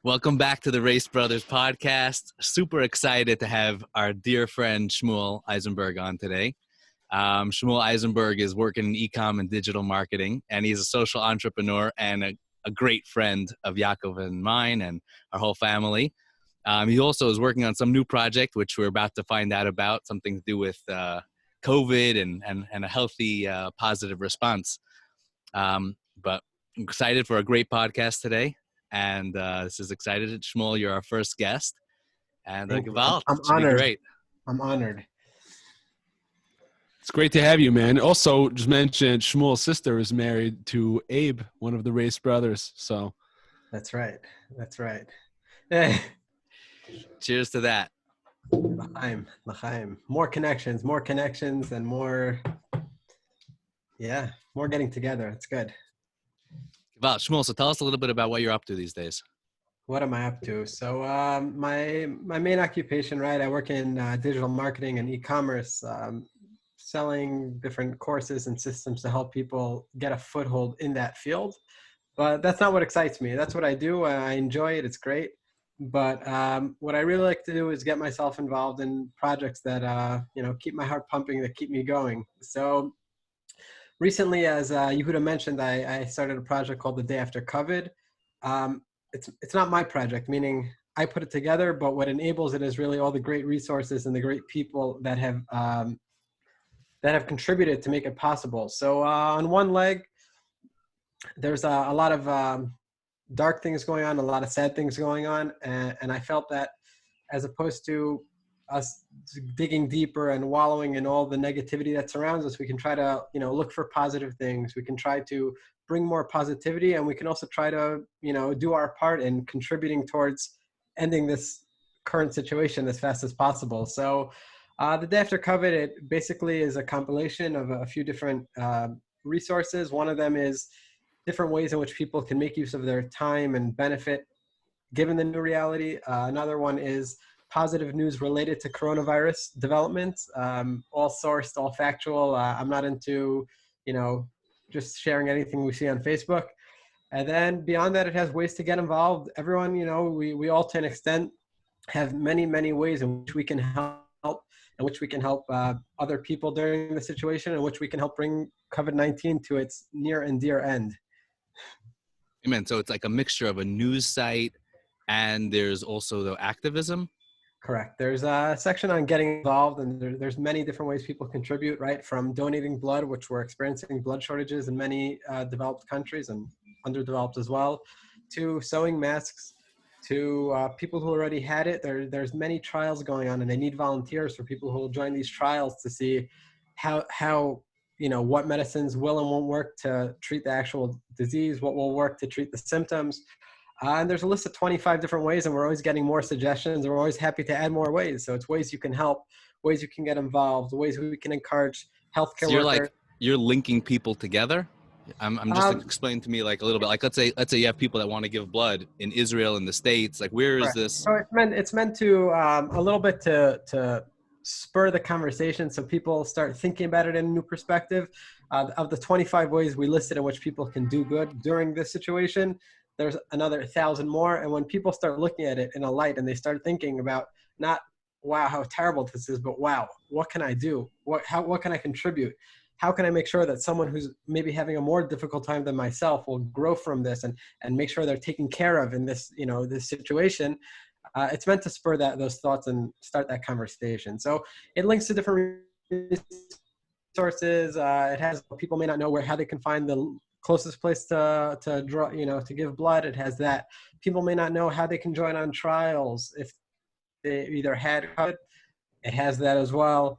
Welcome back to the Raice Brothers podcast. Super excited to have our dear friend Shmuel Eisenberg on today. Shmuel Eisenberg is working in eCom and digital marketing, and he's a social entrepreneur and a great friend of Yaakov and mine and our whole family. He also is working on some new project, which we're about to find out about, something to do with COVID and a healthy, positive response. But I'm excited for a great podcast today. And this is excited. Shmuel, you're our first guest. And Gewalt, I'm should honored. be great. I'm honored. It's great to have you, man. Also, just mentioned Shmuel's sister is married to Abe, one of the Raice brothers. So That's right. That's right. Cheers to that. L'chaim. More connections, and more getting together. It's good. Gewalt, Shmuel, so tell us a little bit about what you're up to these days. What am I up to? So my main occupation, right? I work in digital marketing and e-commerce, selling different courses and systems to help people get a foothold in that field. But that's not what excites me. That's what I do. I enjoy it. It's great. But what I really like to do is get myself involved in projects that keep my heart pumping, that keep me going. So recently, as Yehuda mentioned, I started a project called The Day After COVID. It's not my project, meaning I put it together, but what enables it is really all the great resources and the great people that have contributed to make it possible. So on one leg, there's a lot of dark things going on, a lot of sad things going on, and I felt that as opposed to us digging deeper and wallowing in all the negativity that surrounds us, we can try to, look for positive things. We can try to bring more positivity, and we can also try to, do our part in contributing towards ending this current situation as fast as possible. So the Day After COVID, it basically is a compilation of a few different resources. One of them is different ways in which people can make use of their time and benefit given the new reality. Another one is positive news related to coronavirus developments, all sourced, all factual. I'm not into, just sharing anything we see on Facebook. And then beyond that, it has ways to get involved. Everyone, we all to an extent have many, many ways in which we can help, in which we can help other people during the situation, in which we can help bring COVID-19 to its near and dear end. Amen. So it's like a mixture of a news site and there's also the activism. Correct. There's a section on getting involved, and there's many different ways people contribute, right? From donating blood, which we're experiencing blood shortages in many developed countries and underdeveloped as well, to sewing masks, to people who already had it. There's many trials going on, and they need volunteers for people who will join these trials to see how what medicines will and won't work to treat the actual disease, what will work to treat the symptoms. And there's a list of 25 different ways, and we're always getting more suggestions, and we're always happy to add more ways. So it's ways you can help, ways you can get involved, ways we can encourage healthcare workers. You're linking people together. I'm just explain to me like a little bit. Like let's say you have people that want to give blood in Israel, in the States. Like where is this? So it's meant to a little bit to spur the conversation, so people start thinking about it in a new perspective. Of the 25 ways we listed in which people can do good during this situation, there's another 1,000 more. And when people start looking at it in a light and they start thinking about not, wow, how terrible this is, but wow, what can I do? What can I contribute? How can I make sure that someone who's maybe having a more difficult time than myself will grow from this and make sure they're taken care of in this, this situation? It's meant to spur those thoughts and start that conversation. So it links to different resources. It has, people may not know how they can find the closest place to draw, to give blood. It has that. People may not know how they can join on trials if they either had COVID. It has that as well.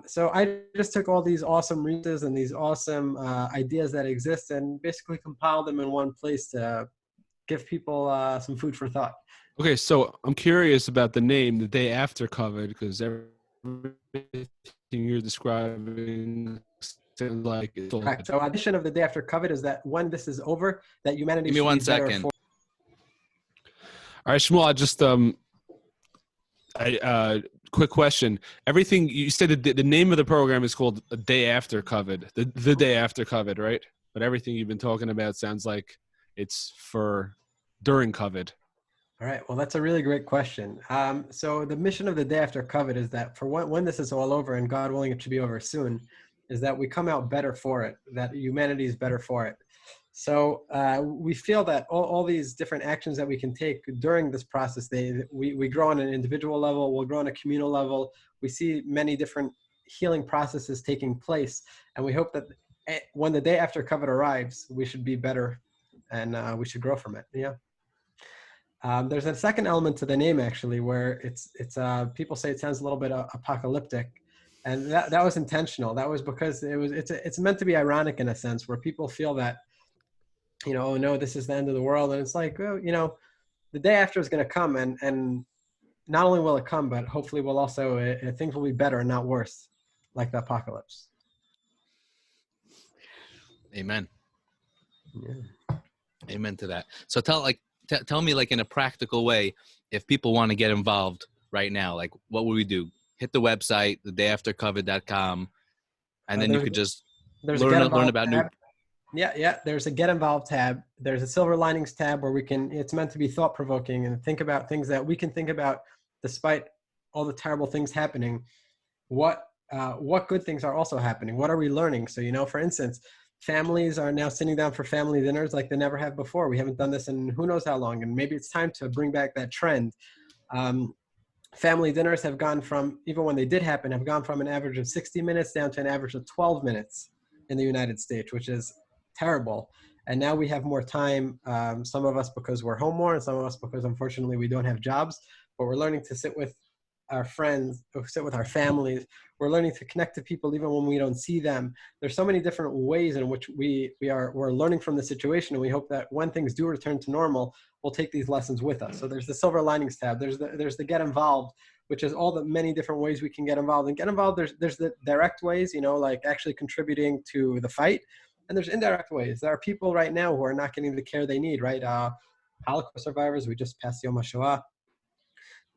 So I just took all these awesome resources and these awesome ideas that exist and basically compiled them in one place to give people some food for thought. Okay, so I'm curious about the name, The Day After COVID, because everything you're describing sounds like it's all Correct. So, addition of The Day After COVID is that when this is over, that humanity. Give me 1 second. All right, Shmuel, I just quick question. Everything you said, the name of the program is called The Day After COVID, the Day After COVID, right? But everything you've been talking about sounds like it's for during COVID. All right. Well, that's a really great question. So the mission of the day after COVID is that for when this is all over, and God willing, it should be over soon, is that we come out better for it, that humanity is better for it. So we feel that all these different actions that we can take during this process, we grow on an individual level, we'll grow on a communal level. We see many different healing processes taking place. And we hope that when the day after COVID arrives, we should be better and we should grow from it. Yeah. There's a second element to the name actually, where it's people say it sounds a little bit apocalyptic, and that was intentional. That was because it's meant to be ironic in a sense, where people feel that, oh no, this is the end of the world, and it's like, well, the day after is going to come, and not only will it come, but hopefully will also things will be better and not worse, like the apocalypse. Amen. Yeah. Amen to that. So tell me, like, in a practical way, if people want to get involved right now, like, what would we do? Hit the website, thedayaftercovid.com, and then you could just learn about new. Yeah. There's a Get Involved tab. There's a Silver Linings tab where it's meant to be thought provoking and think about things that we can think about despite all the terrible things happening. What good things are also happening? What are we learning? So, for instance, families are now sitting down for family dinners like they never have before. We haven't done this in who knows how long, and maybe it's time to bring back that trend. Family dinners have gone from, even when they did happen, have gone from an average of 60 minutes down to an average of 12 minutes in the United States, which is terrible. And now we have more time, some of us because we're home more, and some of us because unfortunately we don't have jobs, but we're learning to sit with our friends, sit with our families. We're learning to connect to people even when we don't see them. There's so many different ways in which we're learning from the situation, and we hope that when things do return to normal, we'll take these lessons with us. So there's the Silver Linings tab. There's the Get Involved, which is all the many different ways we can get involved. And get involved, there's the direct ways, like actually contributing to the fight, and there's indirect ways. There are people right now who are not getting the care they need, right? Holocaust survivors, we just passed Yom HaShoah,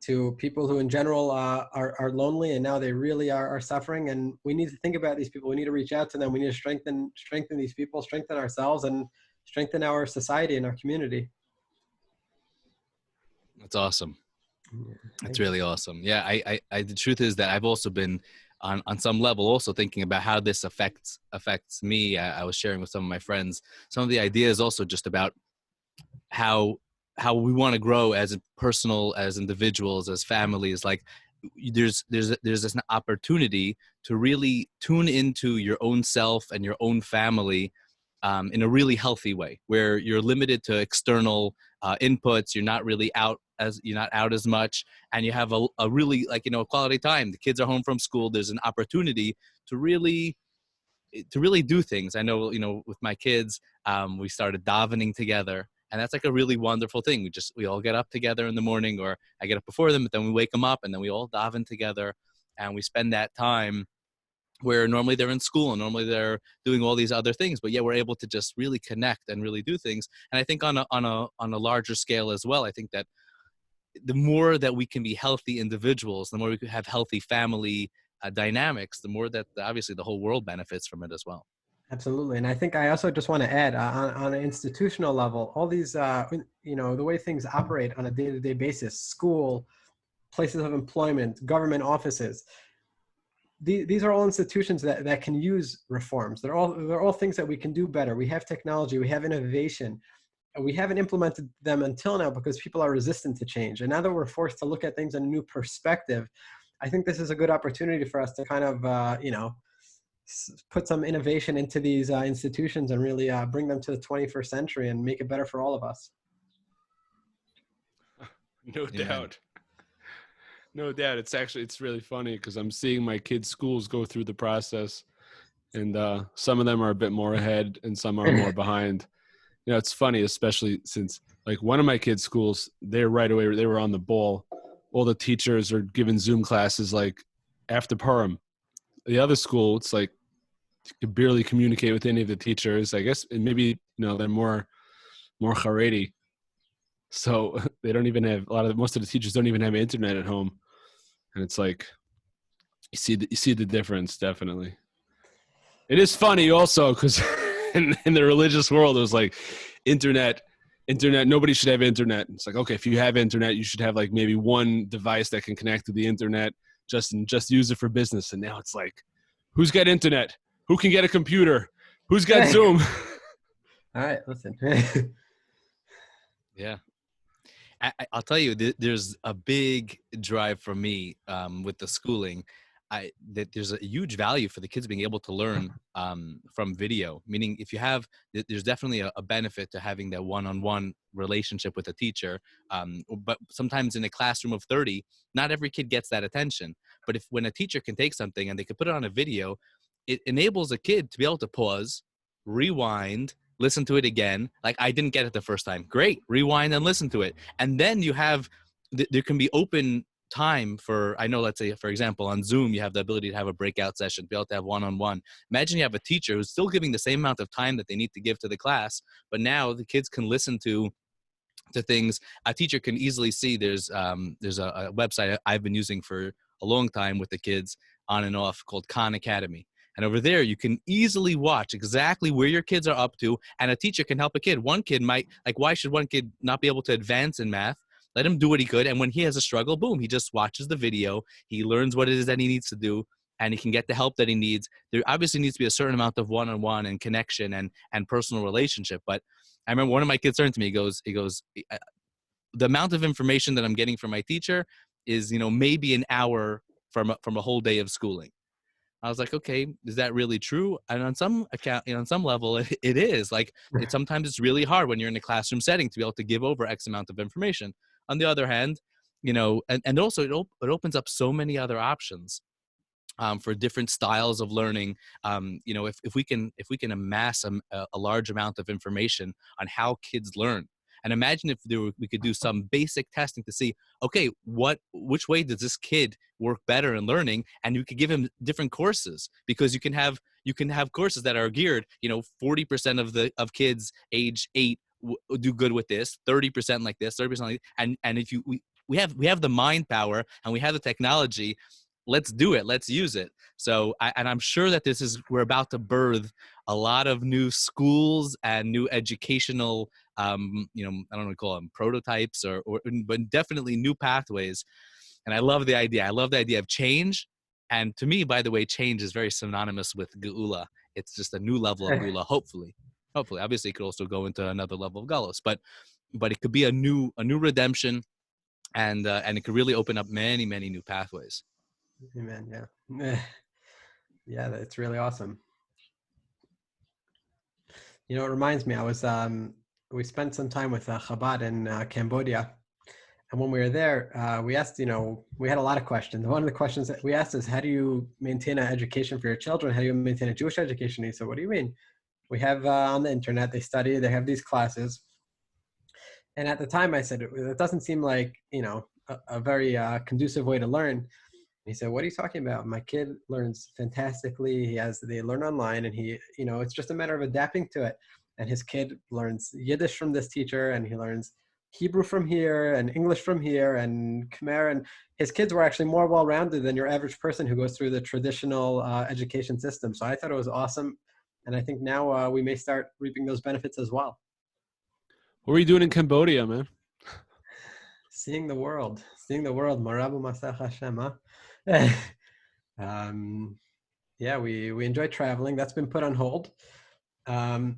to people who in general are lonely, and now they really are suffering, and we need to think about these people. We need to reach out to them. We need to strengthen these people, strengthen ourselves, and strengthen our society and our community. That's awesome. That's really awesome. Yeah, I the truth is that I've also been on some level also thinking about how this affects me. I was sharing with some of my friends some of the ideas also just about how we want to grow as individuals, as families. Like there's this opportunity to really tune into your own self and your own family in a really healthy way, where you're limited to external inputs. You're not out as much, and you have a really quality time. The kids are home from school. There's an opportunity to really do things. I know, with my kids, we started davening together. And that's like a really wonderful thing. We all get up together in the morning, or I get up before them, but then we wake them up, and then we all daven together, and we spend that time where normally they're in school and normally they're doing all these other things, but we're able to just really connect and really do things. And I think on a larger scale as well, I think that the more that we can be healthy individuals, the more we can have healthy family dynamics, the more that obviously the whole world benefits from it as well. Absolutely. And I think I also just want to add on an institutional level, all these, the way things operate on a day-to-day basis, school, places of employment, government offices, these are all institutions that can use reforms. They're all things that we can do better. We have technology, we have innovation. We haven't implemented them until now because people are resistant to change. And now that we're forced to look at things in a new perspective, I think this is a good opportunity for us to kind of, put some innovation into these institutions and really bring them to the 21st century and make it better for all of us. No doubt. No doubt. It's really funny because I'm seeing my kids' schools go through the process, and some of them are a bit more ahead and some are more behind. It's funny, especially since like one of my kids' schools, they were on the ball. All the teachers are giving Zoom classes like after Purim. The other school, it's like you can barely communicate with any of the teachers, I guess. And maybe, they're more Haredi. So they don't even have most of the teachers don't even have internet at home. And it's like, you see the difference. Definitely. It is funny also because in the religious world, it was like internet internet, nobody should have internet. It's like, okay, if you have internet, you should have like maybe one device that can connect to the internet, just use it for business. And now it's like, who's got internet? Who can get a computer? Who's got Zoom? All right, listen. Yeah. I'll tell you, there's a big drive for me with the schooling. That there's a huge value for the kids being able to learn from video. Meaning, if you have, there's definitely a benefit to having that one-on-one relationship with a teacher. But sometimes in a classroom of 30, not every kid gets that attention. But when a teacher can take something and they can put it on a video, it enables a kid to be able to pause, rewind, listen to it again. Like, I didn't get it the first time. Great, rewind and listen to it. And then you have, there can be open time for, I know, let's say, for example, on Zoom, you have the ability to have a breakout session, be able to have one-on-one. Imagine you have a teacher who's still giving the same amount of time that they need to give to the class, but now the kids can listen to things. A teacher can easily see, there's a website I've been using for a long time with the kids on and off called Khan Academy. And over there, you can easily watch exactly where your kids are up to, and a teacher can help a kid. One kid might, like, why should one kid not be able to advance in math? Let him do what he could, and when he has a struggle, boom, he just watches the video, he learns what it is that he needs to do, and he can get the help that he needs. There obviously needs to be a certain amount of one-on-one and connection and personal relationship. But I remember one of my kids turned to me, he goes, the amount of information that I'm getting from my teacher is, maybe an hour from a whole day of schooling. I was like, okay, is that really true? And on some account, on some level, it is. Like, sometimes it's really hard when you're in a classroom setting to be able to give over X amount of information. On the other hand, and also it opens up so many other options for different styles of learning. If we can amass a large amount of information on how kids learn. And imagine if we could do some basic testing to see, okay, which way does this kid work better in learning? And you could give him different courses, because you can have courses that are geared, 40% of kids age 8 do good with this, 30% like this, 30% like this. And if we have the mind power and we have the technology, let's do it. Let's use it. So, I'm sure that we're about to birth a lot of new schools and new educational, I don't know what to call them, prototypes but definitely new pathways. And I love the idea. I love the idea of change. And to me, by the way, change is very synonymous with geula. It's just a new level of geula, hopefully. Obviously it could also go into another level of galus, but it could be a new redemption, and it could really open up many, many new pathways. Amen. Yeah. Yeah, that's really awesome. It reminds me, we spent some time with Chabad in Cambodia. And when we were there, we asked, we had a lot of questions. One of the questions that we asked is, how do you maintain an education for your children? How do you maintain a Jewish education? He said, what do you mean? We have on the internet, they they have these classes. And at the time I said, it doesn't seem like, a very conducive way to learn. He said, what are you talking about? My kid learns fantastically. They learn online, and it's just a matter of adapting to it. And his kid learns Yiddish from this teacher, and he learns Hebrew from here, and English from here, and Khmer. And his kids were actually more well-rounded than your average person who goes through the traditional education system. So I thought it was awesome. And I think now we may start reaping those benefits as well. What were you doing in Cambodia, man? Seeing the world. Marabu Masach Hashem, huh? Yeah, we enjoy traveling. That's been put on hold. And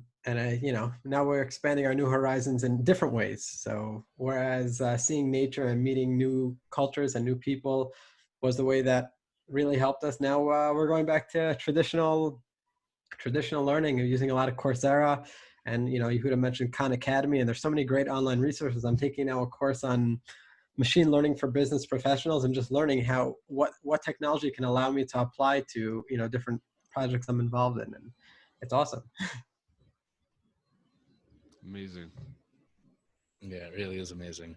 now we're expanding our new horizons in different ways. So whereas seeing nature and meeting new cultures and new people was the way that really helped us, now we're going back to traditional learning and using a lot of Coursera. And, Yehuda mentioned Khan Academy, and there's so many great online resources. I'm taking now a course on machine learning for business professionals, and just learning what technology can allow me to apply to, different projects I'm involved in. And it's awesome. Amazing. Yeah, it really is amazing.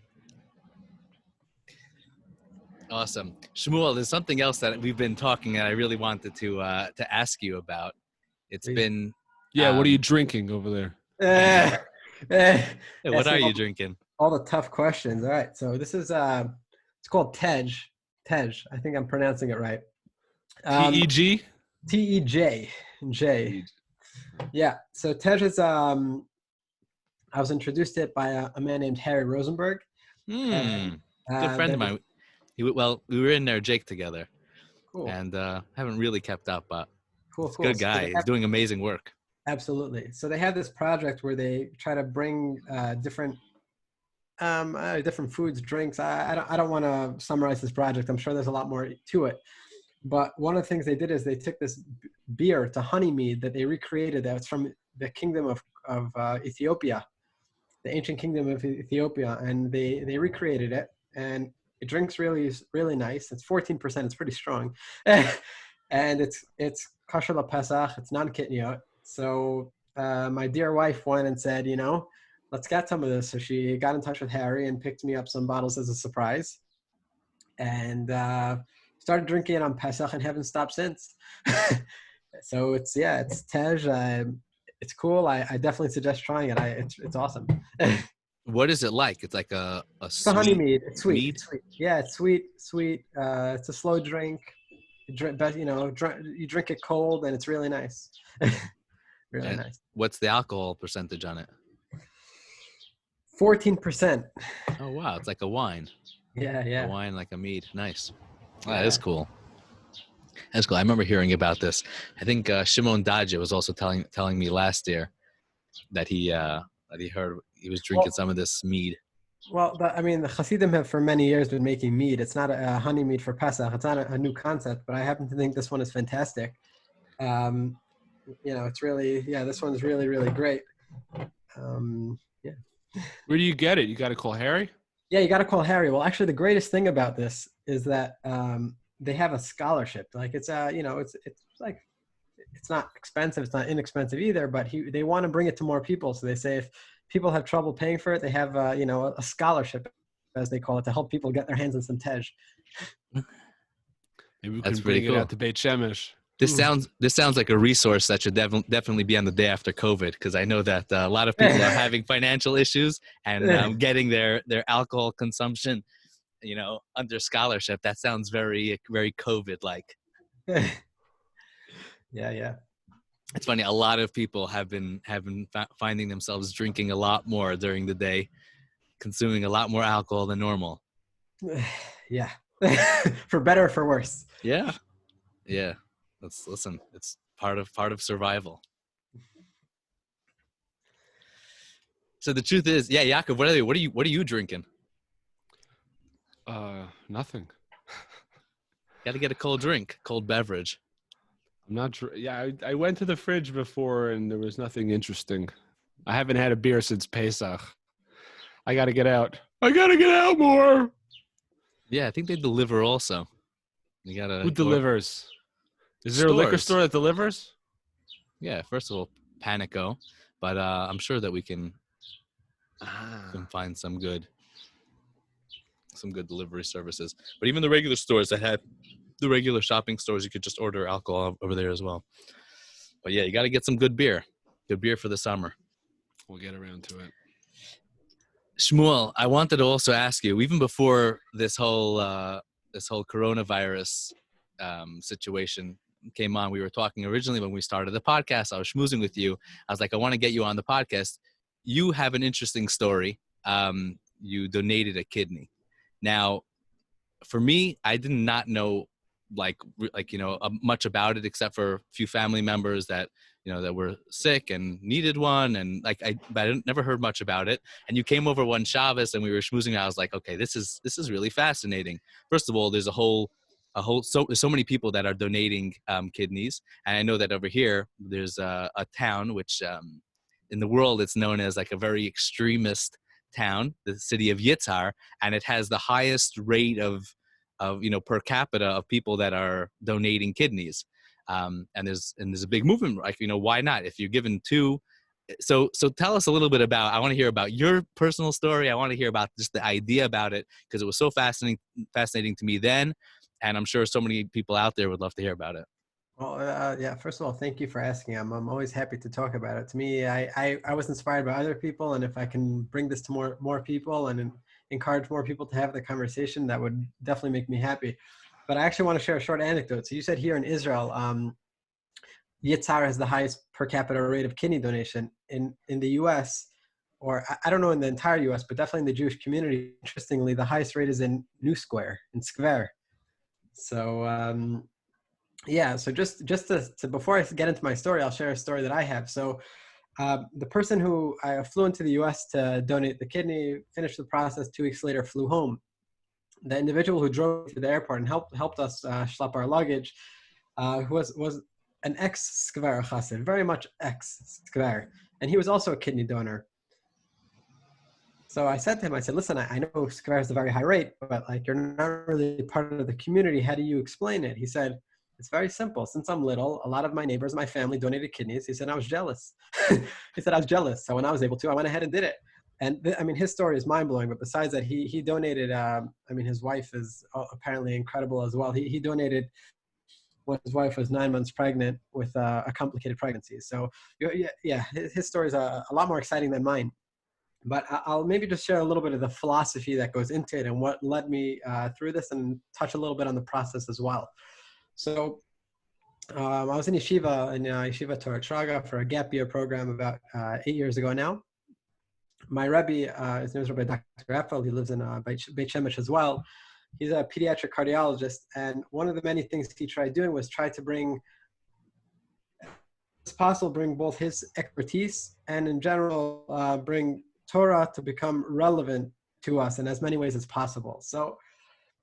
Awesome. Shmuel, there's something else that we've been talking and I really wanted to ask you about. It's been... Yeah, what are you drinking over there? What are you drinking? All the tough questions. All right. So this is, it's called Tej. Tej. I think I'm pronouncing it right. T-E-G? T-E-J. J. Yeah. So Tej is, I was introduced to it by a man named Harry Rosenberg. And, Good friend of then mine. We were in there, Jake, together, cool, and haven't really kept up, but cool, he's a cool. good So guy. He's doing amazing work. absolutely. So they have this project where they try to bring different foods, drinks. I don't want to summarize this project. I'm sure there's a lot more to it. But one of the things they did is they took this beer, it's a honey mead that they recreated. That's from the kingdom of Ethiopia, the ancient kingdom of Ethiopia, and they recreated it, and it drinks really nice. It's 14%. It's pretty strong, and it's kosher la Pesach. It's non-kitniot. So my dear wife went and said, let's get some of this. So she got in touch with Harry and picked me up some bottles as a surprise, and started drinking it on Pesach and haven't stopped since. So it's Tej. It's cool. I definitely suggest trying it. It's awesome. What is it like? It's like a It's a honey sweet mead. It's sweet. mead? It's sweet. Yeah, it's sweet. It's a slow drink. You drink it cold, and it's really nice. Really And nice. what's the alcohol percentage on it? 14%. Oh wow, it's like a wine. Yeah. A wine like a mead. Nice. Oh, Yeah. that is cool. That's cool. I remember hearing about this. I think Shimon Daja was also telling me last year that he heard he was drinking some of this mead. Well, the Hasidim have for many years been making mead. It's not a honey mead for Pesach. It's not a new concept, but I happen to think this one is fantastic. It's really, this one's really, really great. Yeah. Where do you get it? You got to call Harry? Yeah, you got to call Harry. Well, actually, the greatest thing about this is that they have a scholarship. Like it's like it's not expensive, it's not inexpensive either. But they want to bring it to more people. So they say if people have trouble paying for it, they have a scholarship, as they call it, to help people get their hands on some Tej. Maybe we That's can pretty bring it cool. out to Beit Shemesh. This sounds like a resource that should definitely be on the day after COVID, because I know that a lot of people are having financial issues and getting their alcohol consumption, under scholarship. That sounds very, very COVID-like. Yeah. It's funny. A lot of people have been finding themselves drinking a lot more during the day, consuming a lot more alcohol than normal. Yeah. For better or for worse. Yeah. Listen. It's part of survival. So the truth is, Yaakov, what are you drinking? Nothing. Got to get a cold beverage. I'm not sure. Yeah, I went to the fridge before and there was nothing interesting. I haven't had a beer since Pesach. I got to get out. I got to get out more. Yeah, I think they deliver also. You gotta. Who delivers? Is there a liquor store that delivers? Yeah, first of all, Panico, but I'm sure that we can find some good delivery services. But even the regular stores that have the regular shopping stores, you could just order alcohol over there as well. But yeah, you got to get some good beer for the summer. We'll get around to it. Shmuel, I wanted to also ask you, even before this whole coronavirus situation came on, we were talking originally when we started the podcast. I was schmoozing with you. I was like, I want to get you on the podcast. You have an interesting story. You donated a kidney. Now, for me, I did not know much about it, except for a few family members that that were sick and needed one, and but I never heard much about it. And you came over one Shabbos and we were schmoozing. I was like, okay, this is really fascinating. First of all, there's there's so many people that are donating kidneys, and I know that over here there's a town which in the world it's known as like a very extremist town, the city of Yitzhar, and it has the highest rate of per capita of people that are donating kidneys. And there's a big movement, like, why not? If you're given two, so tell us a little bit about, I want to hear about your personal story. I want to hear about just the idea about it, because it was so fascinating to me then. And I'm sure so many people out there would love to hear about it. Well, first of all, thank you for asking. I'm always happy to talk about it. To me, I was inspired by other people, and if I can bring this to more people and encourage more people to have the conversation, that would definitely make me happy. But I actually want to share a short anecdote. So you said here in Israel, Yitzhar has the highest per capita rate of kidney donation. In the U.S., or I don't know in the entire US, but definitely in the Jewish community, interestingly, the highest rate is in New Square, in Skver. So, yeah, so just to before I get into my story, I'll share a story that I have. So the person who I flew into the US to donate the kidney, finished the process, 2 weeks later, flew home. The individual who drove me to the airport and helped us schlep our luggage, who was an ex-Skver Chassid, very much ex-Skver. And he was also a kidney donor. So I said to him, I said, listen, I know Skver is a very high rate, but like you're not really part of the community. How do you explain it? He said, it's very simple. Since I'm little, a lot of my neighbors, my family donated kidneys. He said, I was jealous. He said, I was jealous. So when I was able to, I went ahead and did it. And I mean, his story is mind-blowing, but besides that, he donated, I mean, his wife is apparently incredible as well. He donated when his wife was 9 months pregnant with a complicated pregnancy. So yeah, his story is a lot more exciting than mine. But I'll maybe just share a little bit of the philosophy that goes into it and what led me through this, and touch a little bit on the process as well. So I was in Yeshiva Torah Shraga for a gap year program about 8 years ago now. My Rebbe, his name is Rabbi Dr. Epel. He lives in Beit Shemesh as well. He's a pediatric cardiologist, and one of the many things he tried doing was try to bring, as possible, bring both his expertise and in general bring Torah to become relevant to us in as many ways as possible. So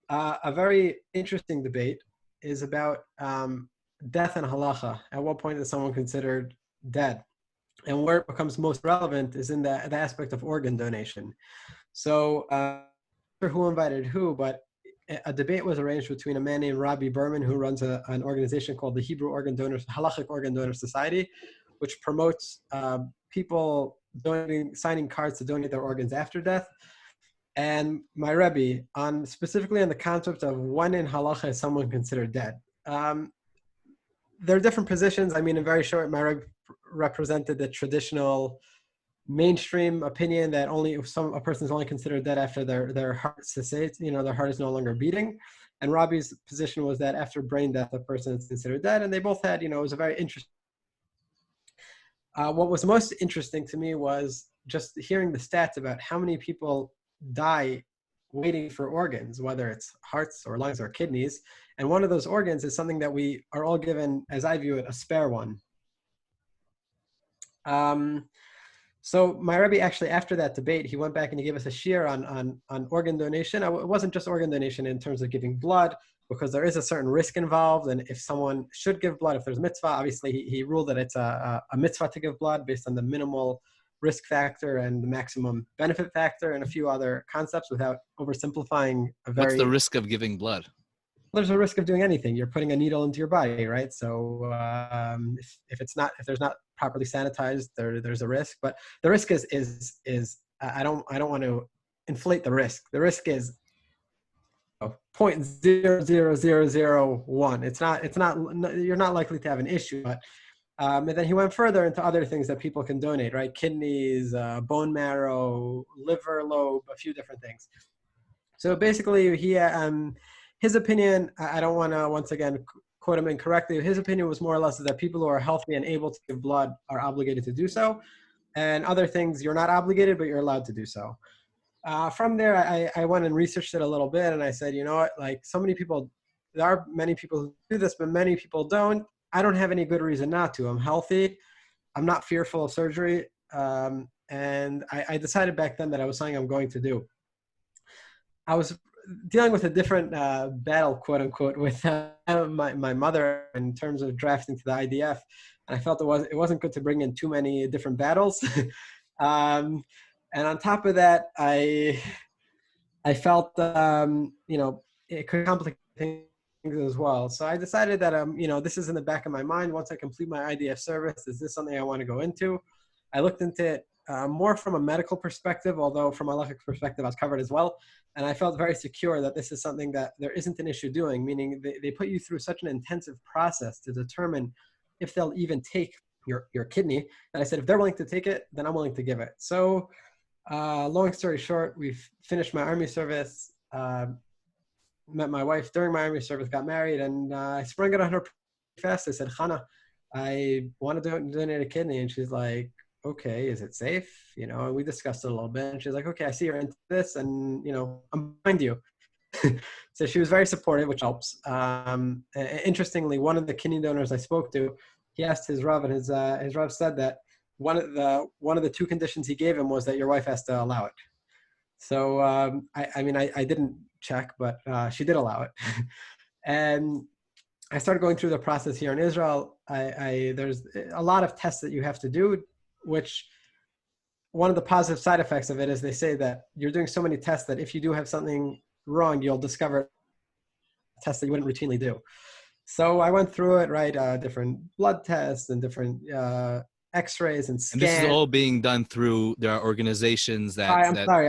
a very interesting debate is about death and halacha. At what point is someone considered dead? And where it becomes most relevant is in the aspect of organ donation. So who invited who, but a debate was arranged between a man named Rabbi Berman, who runs an organization called the Hebrew Halachic Organ Donor Society, which promotes people signing cards to donate their organs after death, and my Rebbe specifically on the concept of when in halacha is someone considered dead. There are different positions. I mean, in very short, my Rebbe represented the traditional mainstream opinion that a person is only considered dead after their heart cessates, their heart is no longer beating. And Rabbi's position was that after brain death, a person is considered dead. And they both had, it was a very interesting. What was most interesting to me was just hearing the stats about how many people die waiting for organs, whether it's hearts or lungs or kidneys. And one of those organs is something that we are all given, as I view it, a spare one. So my Rebbe actually, after that debate, he went back and he gave us a shiur on organ donation. It wasn't just organ donation in terms of giving blood, because there is a certain risk involved. And if someone should give blood, if there's mitzvah, obviously he ruled that it's a mitzvah to give blood based on the minimal risk factor and the maximum benefit factor and a few other concepts without oversimplifying What's the risk of giving blood? There's a risk of doing anything. You're putting a needle into your body, right? So if there's not properly sanitized, there's a risk. But the risk is I don't want to inflate the risk. The risk is 0.00001. It's not. You're not likely to have an issue. But and then he went further into other things that people can donate, right? Kidneys, bone marrow, liver lobe, a few different things. So basically, his opinion, I don't want to, once again, quote him incorrectly. His opinion was more or less that people who are healthy and able to give blood are obligated to do so. And other things, you're not obligated, but you're allowed to do so. From there, I went and researched it a little bit. And I said, you know what, like so many people, there are many people who do this, but many people don't. I don't have any good reason not to. I'm healthy. I'm not fearful of surgery. And I decided back then that I was something I'm going to do. I was dealing with a different battle, quote unquote, with my mother in terms of drafting to the IDF, and I felt it wasn't good to bring in too many different battles. And on top of that, I felt it could complicate things as well. So I decided that this is in the back of my mind. Once I complete my IDF service, is this something I want to go into? I looked into it more from a medical perspective, although from a halachic perspective, I was covered as well. And I felt very secure that this is something that there isn't an issue doing, meaning they put you through such an intensive process to determine if they'll even take your kidney. And I said, if they're willing to take it, then I'm willing to give it. So long story short, we've finished my army service, met my wife during my army service, got married, and I sprung it on her fast. I said, Chana, I want to donate a kidney. And she's like, okay, is it safe? And we discussed it a little bit. And she's like, okay, I see you're into this, and I'm behind you. So she was very supportive, which helps. Interestingly, one of the kidney donors I spoke to, he asked his Rav, and his Rav said that one of the two conditions he gave him was that your wife has to allow it. So I didn't check, but she did allow it. And I started going through the process here in Israel. There's a lot of tests that you have to do, which one of the positive side effects of it is they say that you're doing so many tests that if you do have something wrong, you'll discover tests that you wouldn't routinely do. So I went through it, right? Different blood tests and different X-rays and scans. And this is all being done through, there are organizations that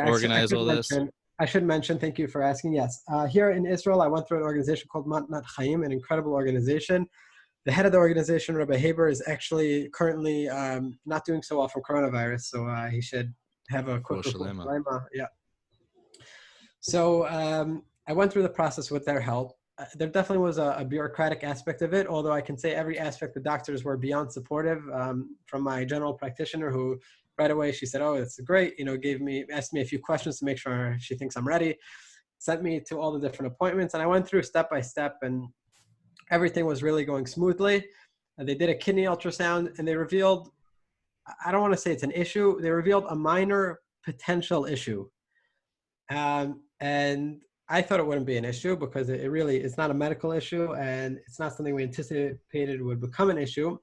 organize all this? I should mention, thank you for asking. Yes. Here in Israel, I went through an organization called Matnat Chaim, an incredible organization. The head of the organization, Rabbi Haber, is actually currently not doing so well from coronavirus, so he should have a quick yeah. So I went through the process with their help. There definitely was a bureaucratic aspect of it, although I can say every aspect the doctors were beyond supportive. From my general practitioner, who right away she said, oh, that's great, asked me a few questions to make sure she thinks I'm ready, sent me to all the different appointments, and I went through step by step, and everything was really going smoothly. They did a kidney ultrasound, and they revealed, I don't want to say it's an issue, they revealed a minor potential issue. And I thought it wouldn't be an issue because it's not a medical issue, and it's not something we anticipated would become an issue.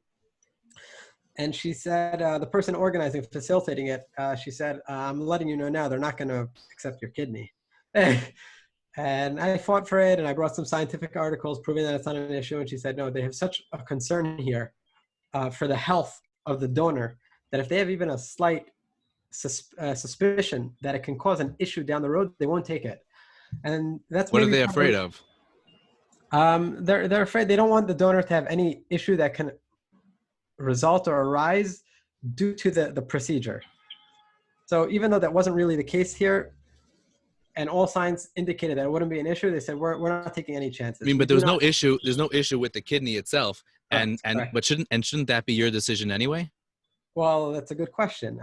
And she said, the person organizing, facilitating it, she said, I'm letting you know now, they're not going to accept your kidney. And I fought for it, and I brought some scientific articles proving that it's not an issue. And she said, no, they have such a concern here for the health of the donor that if they have even a slight suspicion that it can cause an issue down the road, they won't take it. And that's what are they afraid of? They're afraid they don't want the donor to have any issue that can result or arise due to the procedure. So even though that wasn't really the case here, and all signs indicated that it wouldn't be an issue, they said we're not taking any chances. I mean, but there's no issue. There's no issue with the kidney itself, correct. But shouldn't that be your decision anyway? Well, that's a good question.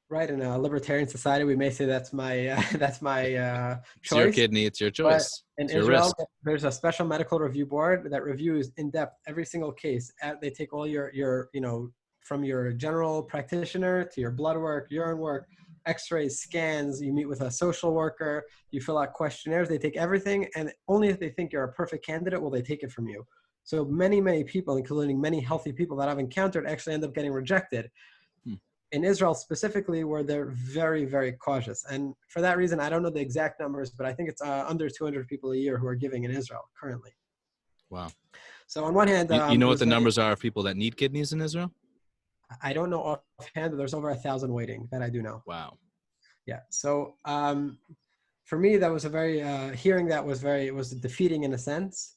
Right, in a libertarian society, we may say that's my choice. It's your kidney, it's your choice. But in Israel, there's a special medical review board that reviews in depth every single case. They take all your from your general practitioner to your blood work, urine work, X-rays, scans. You meet with a social worker. You fill out questionnaires. They take everything, and only if they think you're a perfect candidate will they take it from you. So many people, including many healthy people that I've encountered, actually end up getting rejected. In Israel specifically, where they're very, very cautious. And for that reason, I don't know the exact numbers, but I think it's under 200 people a year who are giving in Israel currently. Wow. So on one hand... you know what the numbers are of people that need kidneys in Israel? I don't know offhand, but there's over 1,000 waiting, that I do know. Wow. Yeah. So for me, that was a very, hearing that was defeating in a sense.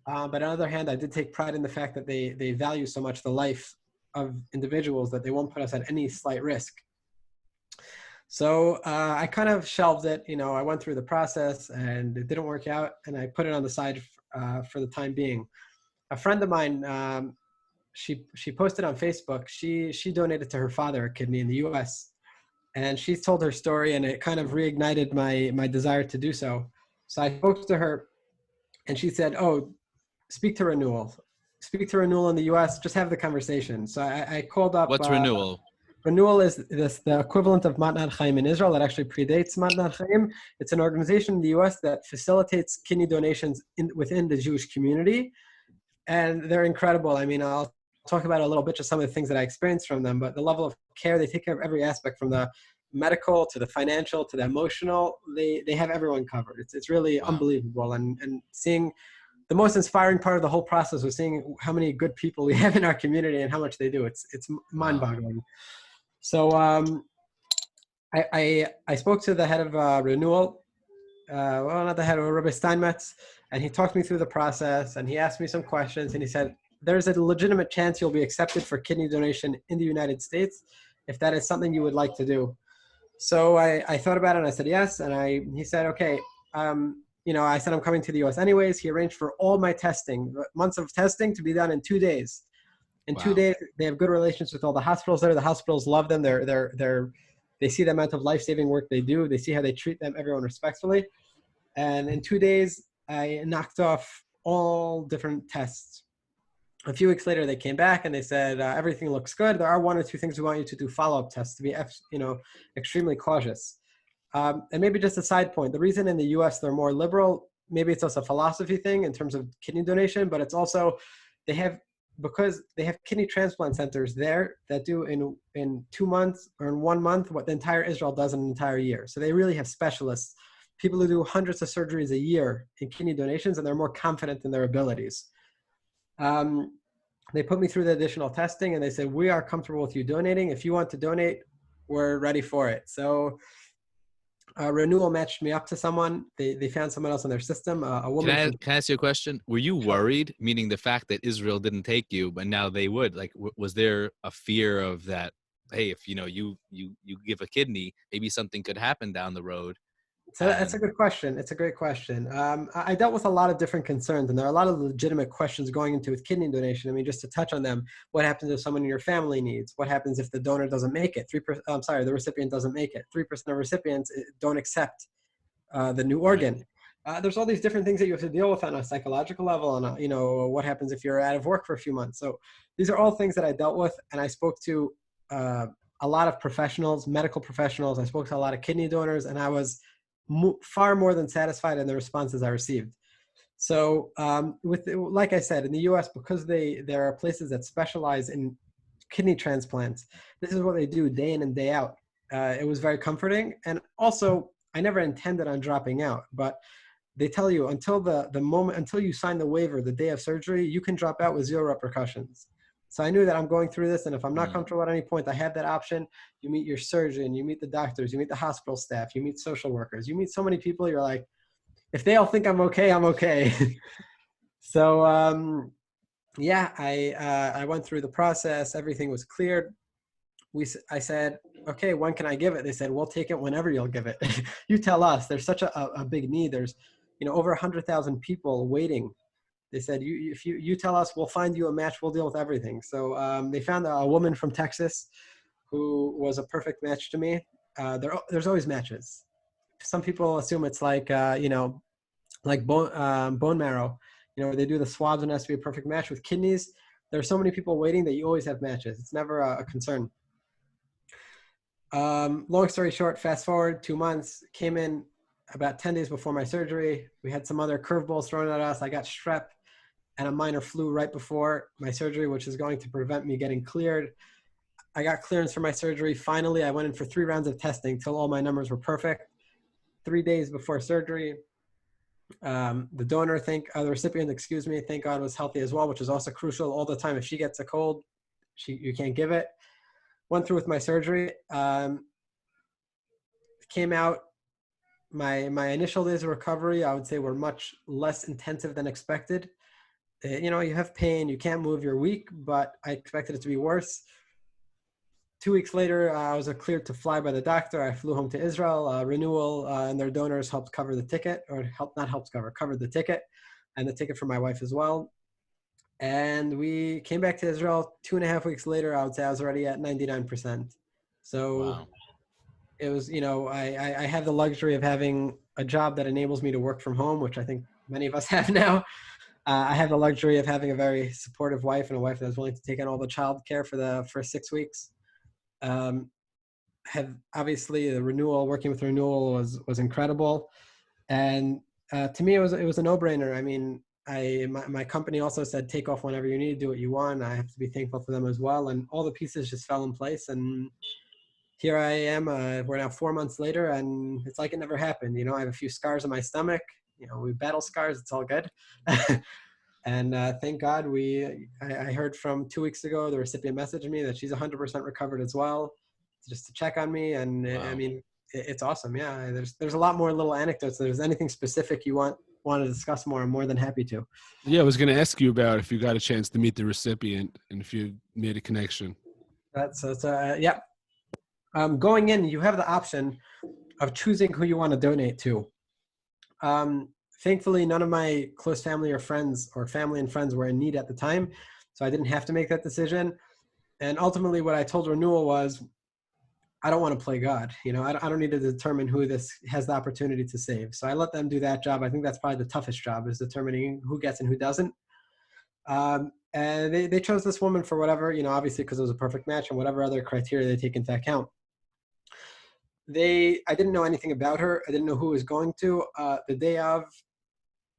But on the other hand, I did take pride in the fact that they value so much the life of individuals that they won't put us at any slight risk. So I kind of shelved it. I went through the process and it didn't work out, and I put it on the side for the time being. A friend of mine, she posted on Facebook, she donated to her father a kidney in the US, and she told her story, and it kind of reignited my desire to do so. So I spoke to her, and she said, oh, speak to Renewal in the US, just have the conversation. So I called up. What's Renewal? Renewal is the equivalent of Matnat Chaim in Israel. It actually predates Matnat Chaim. It's an organization in the US that facilitates kidney donations within the Jewish community. And they're incredible. I mean, I'll talk about a little bit, just some of the things that I experienced from them, but the level of care, they take care of every aspect, from the medical to the financial to the emotional. They have everyone covered. It's really unbelievable. And seeing, the most inspiring part of the whole process was seeing how many good people we have in our community and how much they do. It's mind-boggling. So I spoke to the head of Renewal, not the head of Rabbi Steinmetz, and he talked me through the process, and he asked me some questions, and he said, there's a legitimate chance you'll be accepted for kidney donation in the United States if that is something you would like to do. So I thought about it, and I said yes, and he said, okay, I said I'm coming to the US anyways. He arranged for all my testing, months of testing, to be done in 2 days. In Wow. 2 days, they have good relations with all the hospitals there. The hospitals love them. They see the amount of life-saving work they do. They see how they treat them, everyone respectfully. And in 2 days, I knocked off all different tests. A few weeks later, they came back and they said, everything looks good. There are 1 or 2 things we want you to do follow-up tests to be, extremely cautious. And maybe just a side point, the reason in the US they're more liberal, maybe it's also a philosophy thing in terms of kidney donation, but it's also, because they have kidney transplant centers there that do in 2 months or in 1 month what the entire Israel does in an entire year. So they really have specialists, people who do hundreds of surgeries a year in kidney donations, and they're more confident in their abilities. They put me through the additional testing and they said, we are comfortable with you donating. If you want to donate, we're ready for it. So Renewal matched me up to someone. They found someone else in their system, a woman. Can I ask you a question? Were you worried, meaning the fact that Israel didn't take you, but now they would? Like, was there a fear of that? Hey, if you give a kidney, maybe something could happen down the road. So that's a good question. It's a great question. I dealt with a lot of different concerns, and there are a lot of legitimate questions going into with kidney donation. I mean, just to touch on them, what happens if someone in your family needs? What happens if the donor doesn't make it? The recipient doesn't make it. 3% of recipients don't accept the new organ. There's all these different things that you have to deal with on a psychological level, and what happens if you're out of work for a few months. So these are all things that I dealt with, and I spoke to a lot of professionals, medical professionals. I spoke to a lot of kidney donors, and I was far more than satisfied in the responses I received. So like I said, in the US, because there are places that specialize in kidney transplants, this is what they do day in and day out. It was very comforting. And also, I never intended on dropping out, but they tell you until until you sign the waiver, the day of surgery, you can drop out with 0 repercussions. So I knew that I'm going through this, and if I'm not comfortable at any point, I have that option. You meet your surgeon, you meet the doctors, you meet the hospital staff, you meet social workers, you meet so many people. You're like, if they all think I'm okay, I'm okay. So I went through the process. Everything was cleared. I said, okay, when can I give it? They said, we'll take it whenever you'll give it. You tell us. There's such a big need. There's over 100,000 people waiting. They said, if you tell us, we'll find you a match. We'll deal with everything. So they found a woman from Texas who was a perfect match to me. There's always matches. Some people assume it's like, like bone marrow, where they do the swabs and it has to be a perfect match. With kidneys, there are so many people waiting that you always have matches. It's never a concern. Long story short, fast forward 2 months, came in about 10 days before my surgery. We had some other curveballs thrown at us. I got strep and a minor flu right before my surgery, which is going to prevent me getting cleared. I got clearance for my surgery. Finally, I went in for 3 rounds of testing till all my numbers were perfect. 3 days before surgery, the recipient, thank God, was healthy as well, which is also crucial. All the time, if she gets a cold, you can't give it. Went through with my surgery. Came out. My initial days of recovery, I would say, were much less intensive than expected. You have pain, you can't move, you're weak, but I expected it to be worse. 2 weeks later, I was cleared to fly by the doctor. I flew home to Israel. Renewal and their donors helped cover the ticket, covered the ticket, and the ticket for my wife as well. And we came back to Israel 2.5 weeks later. I would say I was already at 99%. So wow. It was, I have the luxury of having a job that enables me to work from home, which I think many of us have now. I have the luxury of having a very supportive wife and a wife that's willing to take on all the child care for the first 6 weeks. Have obviously working with Renewal was incredible. And to me, it was a no-brainer. I mean, my company also said, take off whenever you need, do what you want. I have to be thankful for them as well. And all the pieces just fell in place. And here I am, we're now 4 months later, and it's like it never happened. I have a few scars on my stomach. We battle scars. It's all good. And thank God I heard from 2 weeks ago, the recipient messaged me that she's 100% recovered as well, just to check on me. And wow. I mean, it's awesome. Yeah, there's a lot more little anecdotes. If there's anything specific you want to discuss more, I'm more than happy to. Yeah, I was going to ask you about if you got a chance to meet the recipient and if you made a connection. Yeah. Going in, you have the option of choosing who you want to donate to. Thankfully, none of my close family or friends or family and friends were in need at the time. So I didn't have to make that decision. And ultimately what I told Renewal was, I don't want to play God. You know, I don't need to determine who this has the opportunity to save. So I let them do that job. I think that's probably the toughest job, is determining who gets and who doesn't. And they chose this woman for whatever, you know, obviously because it was a perfect match and whatever other criteria they take into account. I didn't know anything about her. I didn't know who was going to. The day of,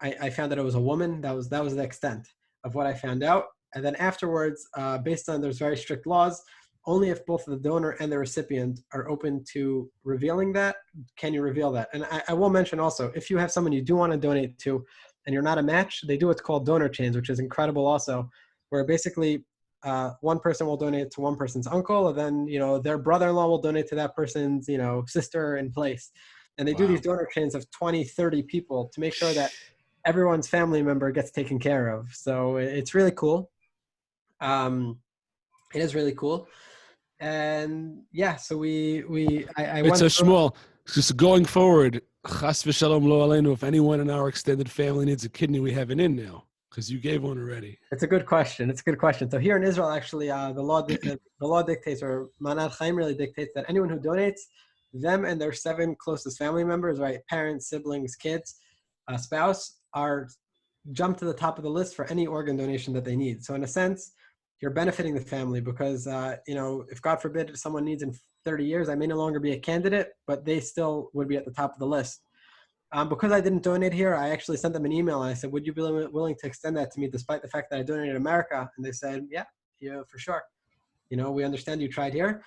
I found that it was a woman. That was the extent of what I found out. And then afterwards, based on there's very strict laws, only if both the donor and the recipient are open to revealing that, can you reveal that. And I will mention also, if you have someone you do want to donate to and you're not a match, they do what's called donor chains, which is incredible also, where basically one person will donate to one person's uncle, and then, you know, their brother-in-law will donate to that person's, you know, sister in place. And they do these donor chains of 20, 30 people to make sure that everyone's family member gets taken care of. So it's really cool. It is really cool. And yeah, so I went. So Shmuel, just going forward, chas v'shalom lo aleinu, if anyone in our extended family needs a kidney, we have it in now, because you gave one already. It's a good question. So here in Israel, actually, the law dictates, or Manat Chaim really dictates, that anyone who donates, them and their 7 closest family members, right, parents, siblings, kids, spouse, are jumped to the top of the list for any organ donation that they need. So in a sense, you're benefiting the family, because, you know, if God forbid someone needs in 30 years, I may no longer be a candidate, but they still would be at the top of the list. Because I didn't donate here, I actually sent them an email and I said, would you be willing to extend that to me despite the fact that I donated in America? And they said, yeah, for sure. You know, we understand you tried here.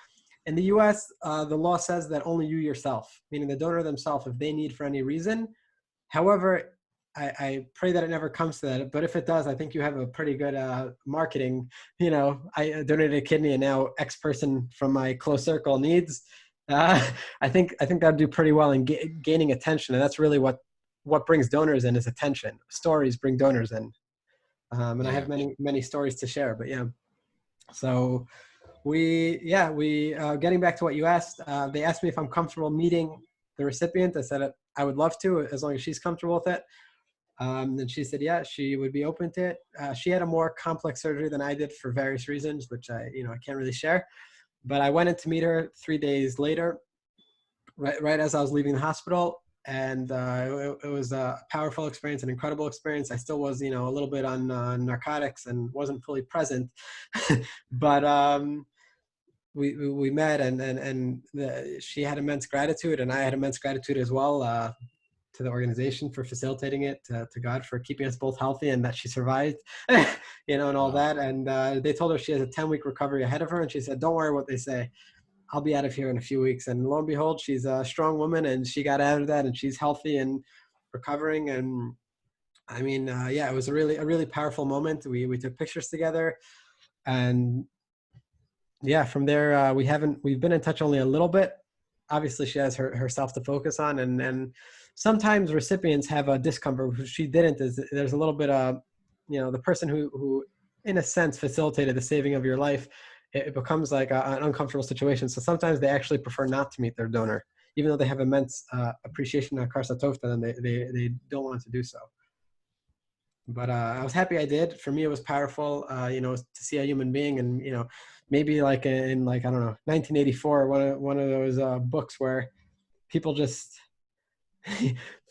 In the US, the law says that only you yourself, meaning the donor themselves, if they need for any reason. However, I pray that it never comes to that. But if it does, I think you have a pretty good marketing. You know, I donated a kidney and now X person from my close circle needs. I think that'd do pretty well in gaining attention. And that's really what brings donors in, is attention. Stories bring donors in. And I have many stories to share, but yeah. So getting back to what you asked, they asked me if I'm comfortable meeting the recipient. I said I would love to, as long as she's comfortable with it. And she said, yeah, she would be open to it. She had a more complex surgery than I did for various reasons, which I can't really share. But I went in to meet her 3 days later, right as I was leaving the hospital. And it was a powerful experience, an incredible experience. I still was, a little bit on narcotics and wasn't fully present. But we met, and she had immense gratitude, and I had immense gratitude as well, to the organization for facilitating it, to God for keeping us both healthy and that she survived, and all that. And they told her she has a 10-week recovery ahead of her. And she said, don't worry what they say. I'll be out of here in a few weeks. And lo and behold, she's a strong woman, and she got out of that, and she's healthy and recovering. And I mean, it was a really powerful moment. We took pictures together, and from there, we've been in touch only a little bit. Obviously she has herself to focus on, and sometimes recipients have a discomfort, which she didn't. There's a little bit of, the person who in a sense facilitated the saving of your life, it becomes like an uncomfortable situation. So sometimes they actually prefer not to meet their donor, even though they have immense appreciation and karsa tov to them, they don't want to do so. But I was happy I did. For me, it was powerful, to see a human being, and, maybe like in I don't know, 1984, one of those books where people just,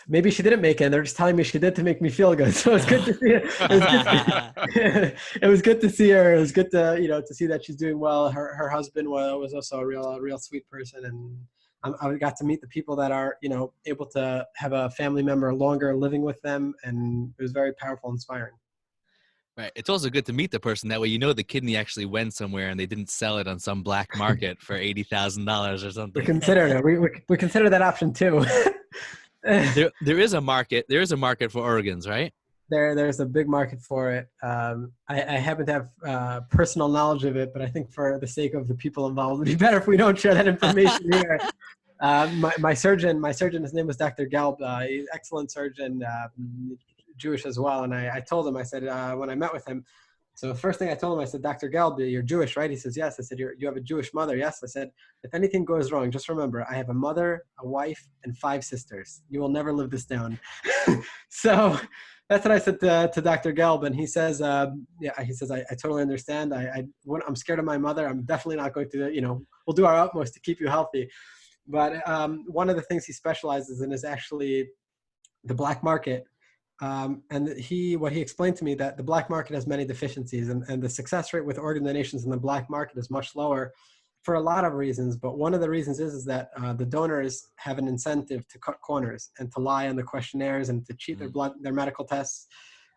maybe she didn't make it, and they're just telling me she did to make me feel good. So it's good to see her. It was good to see her. It was good to, to see that she's doing well. Her husband was also a real sweet person. And I got to meet the people that are, able to have a family member longer living with them. And it was very powerful and inspiring. Right. It's also good to meet the person. That way, the kidney actually went somewhere and they didn't sell it on some black market for $80,000 or something. We consider it. We consider that option too. There is a market. There is a market for organs, right? There's a big market for it. I happen to have personal knowledge of it, but I think for the sake of the people involved, it'd be better if we don't share that information here. My surgeon, his name was Dr. Gelb. He's an excellent surgeon, Jewish as well. And I told him, I said, when I met with him, so the first thing I told him, I said, Dr. Gelb, you're Jewish, right? He says, yes. I said, you have a Jewish mother? Yes. I said, if anything goes wrong, just remember, I have a mother, a wife, and 5 sisters. You will never live this down. So That's what I said to Dr. Gelb, and he says, he says, I totally understand. I'm scared of my mother. I'm definitely not going to, we'll do our utmost to keep you healthy. But one of the things he specializes in is actually the black market. And what he explained to me, that the black market has many deficiencies, and the success rate with organ donations in the black market is much lower for a lot of reasons. But one of the reasons is that the donors have an incentive to cut corners and to lie on the questionnaires and to cheat their medical tests.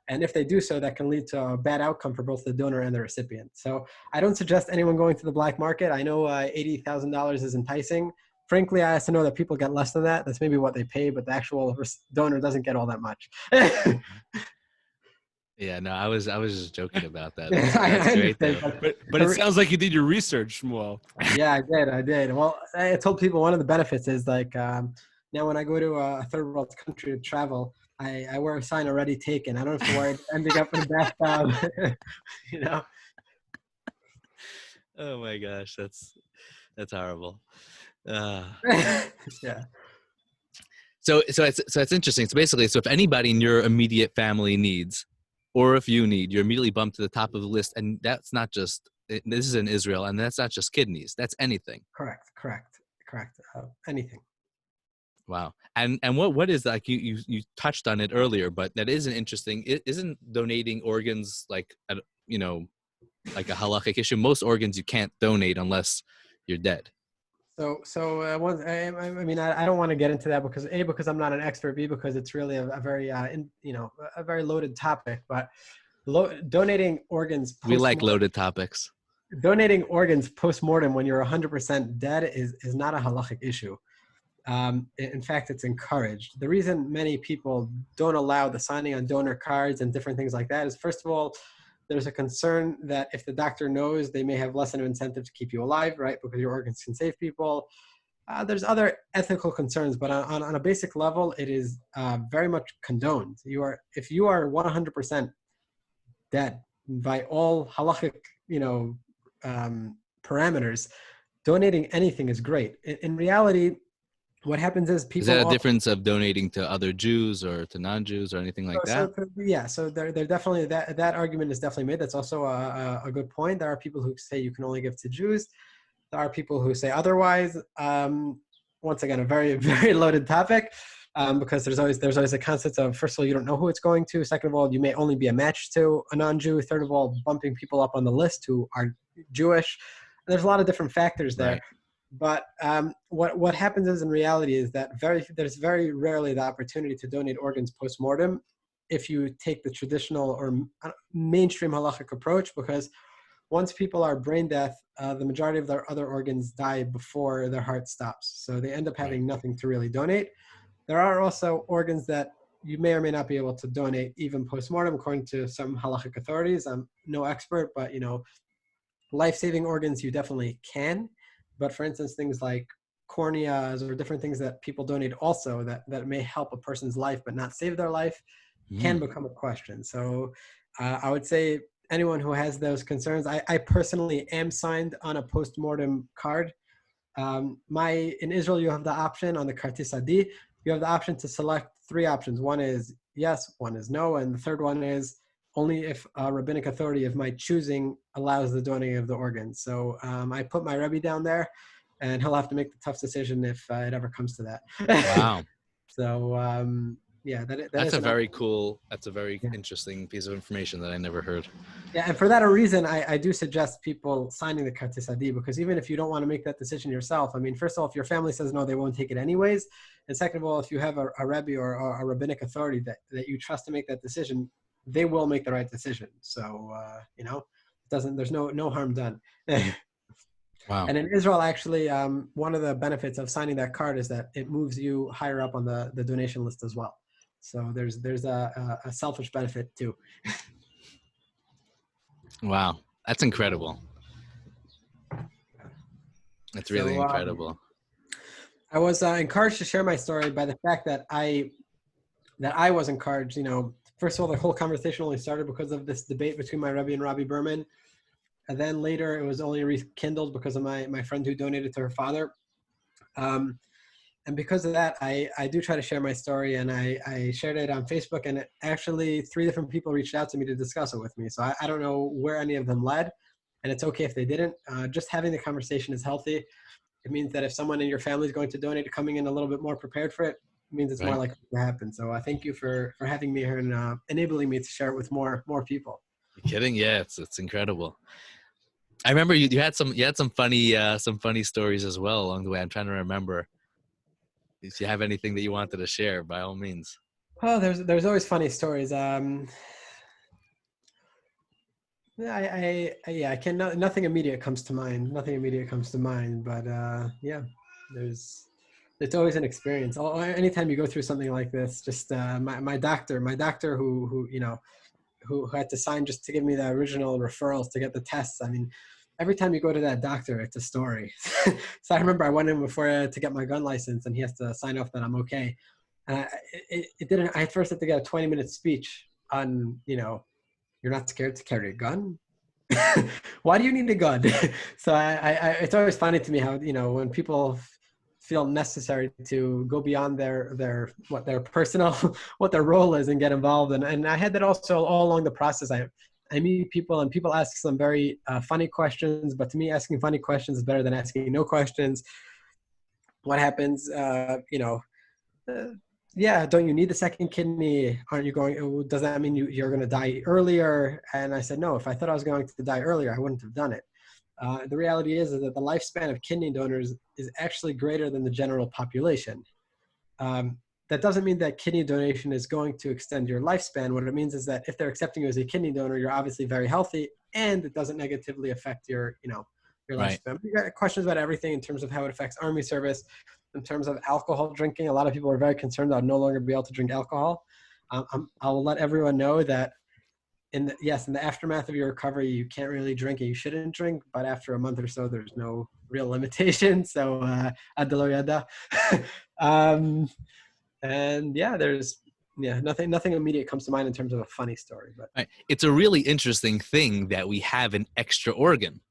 And if they do so, that can lead to a bad outcome for both the donor and the recipient. So I don't suggest anyone going to the black market. I know $80,000 is enticing. Frankly, I also know that people get less than that. That's maybe what they pay, but the actual donor doesn't get all that much. Yeah, no, I was just joking about that. That's great, though. But it sounds like you did your research, Shmuel. Yeah, I did. Well, I told people one of the benefits is like now when I go to a third world country to travel, I wear a sign already taken. I don't have to worry about ending up in a bathtub. Oh my gosh, that's horrible. Yeah. So it's interesting. So basically, if anybody in your immediate family needs, or if you need, you're immediately bumped to the top of the list. And that's not just, this is in Israel, and that's not just kidneys. That's anything. Correct. Anything. Wow. And what is, like, you touched on it earlier, but that is an interesting, isn't donating organs like a halakhic issue? Most organs you can't donate unless you're dead. I don't want to get into that because because I'm not an expert, B, because it's really a very, a very loaded topic, but donating organs. We like loaded topics. Donating organs post-mortem when you're 100% dead is not a halachic issue. In fact, it's encouraged. The reason many people don't allow the signing on donor cards and different things like that is, first of all, there's a concern that if the doctor knows, they may have less of an incentive to keep you alive, right? Because your organs can save people. There's other ethical concerns, but on a basic level, it is very much condoned. If you are 100% dead by all halachic, parameters, donating anything is great. In reality, what happens is people. Is that a difference of donating to other Jews or to non-Jews or anything like that? So they're definitely, that argument is definitely made. That's also a good point. There are people who say you can only give to Jews. There are people who say otherwise. Once again, a very, very loaded topic, because there's always a concept of, first of all, you don't know who it's going to. Second of all, you may only be a match to a non-Jew. Third of all, bumping people up on the list who are Jewish. There's a lot of different factors there. Right. But what happens is, in reality, is that there's very rarely the opportunity to donate organs post-mortem if you take the traditional or mainstream halachic approach, because once people are brain dead, the majority of their other organs die before their heart stops. So they end up having nothing to really donate. There are also organs that you may or may not be able to donate even post-mortem, according to some halachic authorities. I'm no expert, but life-saving organs you definitely can. But for instance, things like corneas or different things that people donate also that may help a person's life but not save their life can become a question. So I would say anyone who has those concerns, I personally am signed on a post-mortem card. In Israel, you have the option on the Kartis Adi, you have the option to select 3 options. One is yes, one is no, and the third one is only if a rabbinic authority of my choosing allows the donating of the organ. So I put my Rebbe down there, and he'll have to make the tough decision if it ever comes to that. Wow. So that's a very cool. That's a very interesting piece of information that I never heard. Yeah, and for that reason, I do suggest people signing the Kartis Adi, because even if you don't want to make that decision yourself, I mean, first of all, if your family says no, they won't take it anyways. And second of all, if you have a Rebbe or a rabbinic authority that you trust to make that decision, they will make the right decision. So, there's no harm done. Wow. And in Israel, actually, one of the benefits of signing that card is that it moves you higher up on the donation list as well. So there's a selfish benefit too. Wow. That's incredible. That's really incredible. I was encouraged to share my story by the fact that I was encouraged. First of all, the whole conversation only started because of this debate between my Rebbe and Rabbi Berman. And then later it was only rekindled because of my friend who donated to her father. and because of that, I do try to share my story, and I shared it on Facebook, and actually 3 different people reached out to me to discuss it with me. So I don't know where any of them led, and it's okay if they didn't. Just having the conversation is healthy. It means that if someone in your family is going to donate, coming in a little bit more prepared for it, means it's more Right. likely to happen. So I thank you for having me here and enabling me to share it with more people. You kidding? Yeah, it's incredible. I remember you had some funny stories as well along the way. I'm trying to remember. If you have anything that you wanted to share, by all means. Oh, there's always funny stories. I can nothing immediate comes to mind. Nothing immediate comes to mind. But yeah, it's always an experience. Anytime you go through something like this, just my doctor who who had to sign just to give me the original referrals to get the tests. I mean, every time you go to that doctor, it's a story. So I remember I went in before to get my gun license, and he has to sign off that I'm okay. And it didn't. I first had to get a 20-minute speech on, you're not scared to carry a gun. Why do you need a gun? So it's always funny to me how, when people feel necessary to go beyond what their personal, what their role is and get involved. And I had that also all along the process. I meet people and people ask some very funny questions, but to me, asking funny questions is better than asking no questions. What happens, yeah, don't you need the second kidney? Aren't you going, does that mean you're going to die earlier? And I said, no, if I thought I was going to die earlier, I wouldn't have done it. The reality is that the lifespan of kidney donors is actually greater than the general population. That doesn't mean that kidney donation is going to extend your lifespan. What it means is that if they're accepting you as a kidney donor, you're obviously very healthy, and it doesn't negatively affect your Right. lifespan. You got questions about everything in terms of how it affects Army service, in terms of alcohol drinking. A lot of people are very concerned that I'll no longer be able to drink alcohol. I'll let everyone know that in the aftermath of your recovery, you can't really drink and you shouldn't drink, but after a month or so, there's no real limitation. So, adelo yada. And yeah, nothing immediate comes to mind in terms of a funny story, but Right. It's a really interesting thing that we have an extra organ,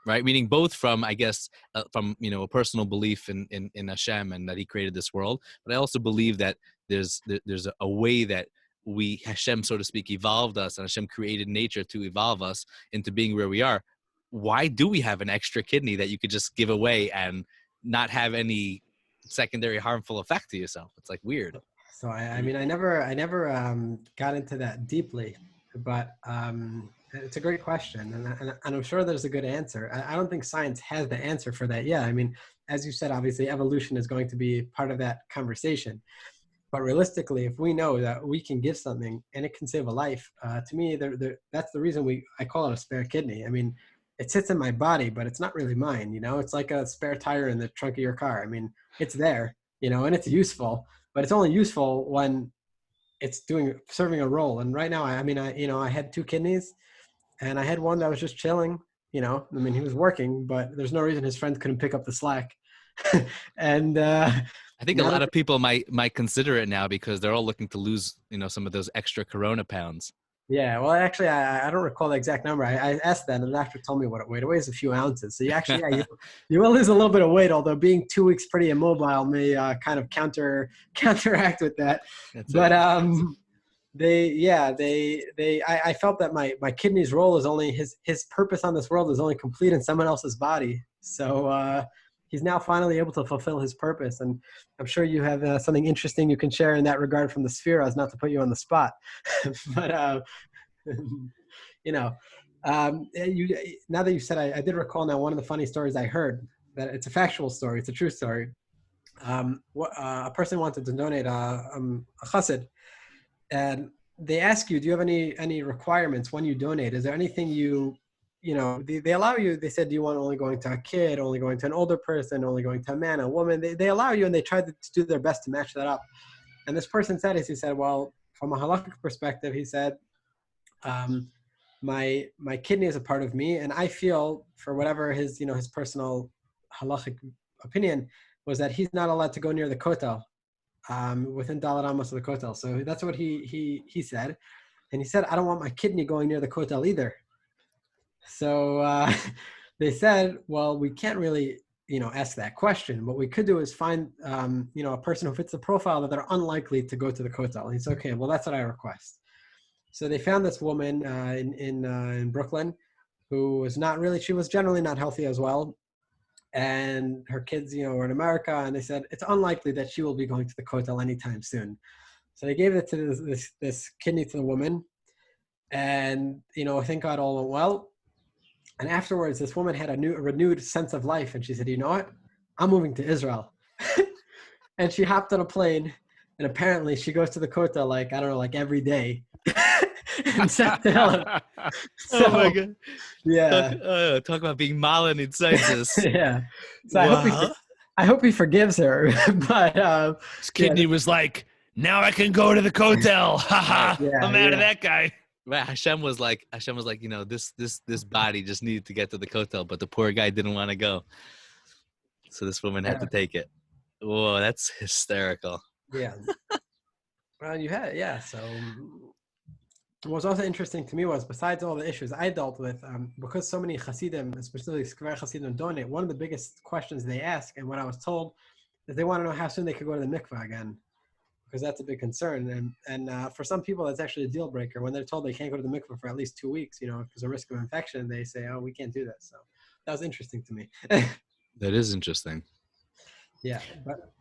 right? Meaning both from, I guess, from a personal belief in Hashem and that He created this world, but I also believe that there's a way that Hashem, so to speak, evolved us, and Hashem created nature to evolve us into being where we are. Why do we have an extra kidney that you could just give away and not have any secondary harmful effect to yourself? It's like weird. so I mean, I never got into that deeply, but it's a great question, and I'm sure there's a good answer. I don't think science has the answer for that yet. I mean, as you said, obviously evolution is going to be part of that conversation. But realistically, if we know that we can give something and it can save a life, to me, that's the reason I call it a spare kidney. I mean, it sits in my body, but it's not really mine. It's like a spare tire in the trunk of your car. I mean, it's there, and it's useful, but it's only useful when it's serving a role. And right now, I had 2 kidneys, and I had one that was just chilling. I mean, he was working, but there's no reason his friends couldn't pick up the slack. And I think a lot of people might consider it now because they're all looking to lose, some of those extra corona pounds. Yeah, well, actually, I don't recall the exact number. I asked that, and the doctor told me what it weighed. It weighs a few ounces. So you will lose a little bit of weight, although being 2 weeks pretty immobile may kind of counteract with that. But I felt that my kidney's role is only his purpose on this world is only complete in someone else's body. So he's now finally able to fulfill his purpose. And I'm sure you have something interesting you can share in that regard from the sphere, as not to put you on the spot. But, now that you said, I did recall now one of the funny stories I heard, that it's a factual story. It's a true story. A person wanted to donate a chassid, and they ask you, do you have any requirements when you donate? Is there anything they allow you? They said, do you want only going to a kid, only going to an older person, only going to a man, a woman? They allow you, and they try to do their best to match that up. And this person said, he said, well, from a halakhic perspective, he said, my kidney is a part of me, and I feel, for whatever his personal halakhic opinion was, that he's not allowed to go near the kotel, within Dalat Amos of the kotel. So that's what he said. And he said, I don't want my kidney going near the kotel either. So they said, well, we can't really ask that question. What we could do is find, a person who fits the profile that they're unlikely to go to the kotel. And he's okay. Well, that's what I request. So they found this woman in Brooklyn who was she was generally not healthy as well. And her kids, were in America, and they said, it's unlikely that she will be going to the kotel anytime soon. So they gave it to this kidney to the woman. And, thank God all went well. And afterwards, this woman had a renewed sense of life. And she said, you know what? I'm moving to Israel. And she hopped on a plane. And apparently she goes to the kotel, every day. And sat down. So, oh my God. Yeah. Talk about being Malin inside this. Yeah. So Wow. I hope he forgives her. But His kidney was like, now I can go to the kotel. Haha. I'm out of that guy. Right, Hashem was like, this body just needed to get to the kotel, but the poor guy didn't want to go, so this woman had to take it. Whoa, that's hysterical. Yeah. Well, So what was also interesting to me was, besides all the issues I dealt with, because so many Hasidim, especially Skver Hasidim, donate, one of the biggest questions they ask, and what I was told, is they want to know how soon they could go to the mikvah again. Because that's a big concern. And for some people, that's actually a deal breaker. When they're told they can't go to the mikveh for at least 2 weeks, because of risk of infection, they say, oh, we can't do that. So that was interesting to me. That is interesting. Yeah. But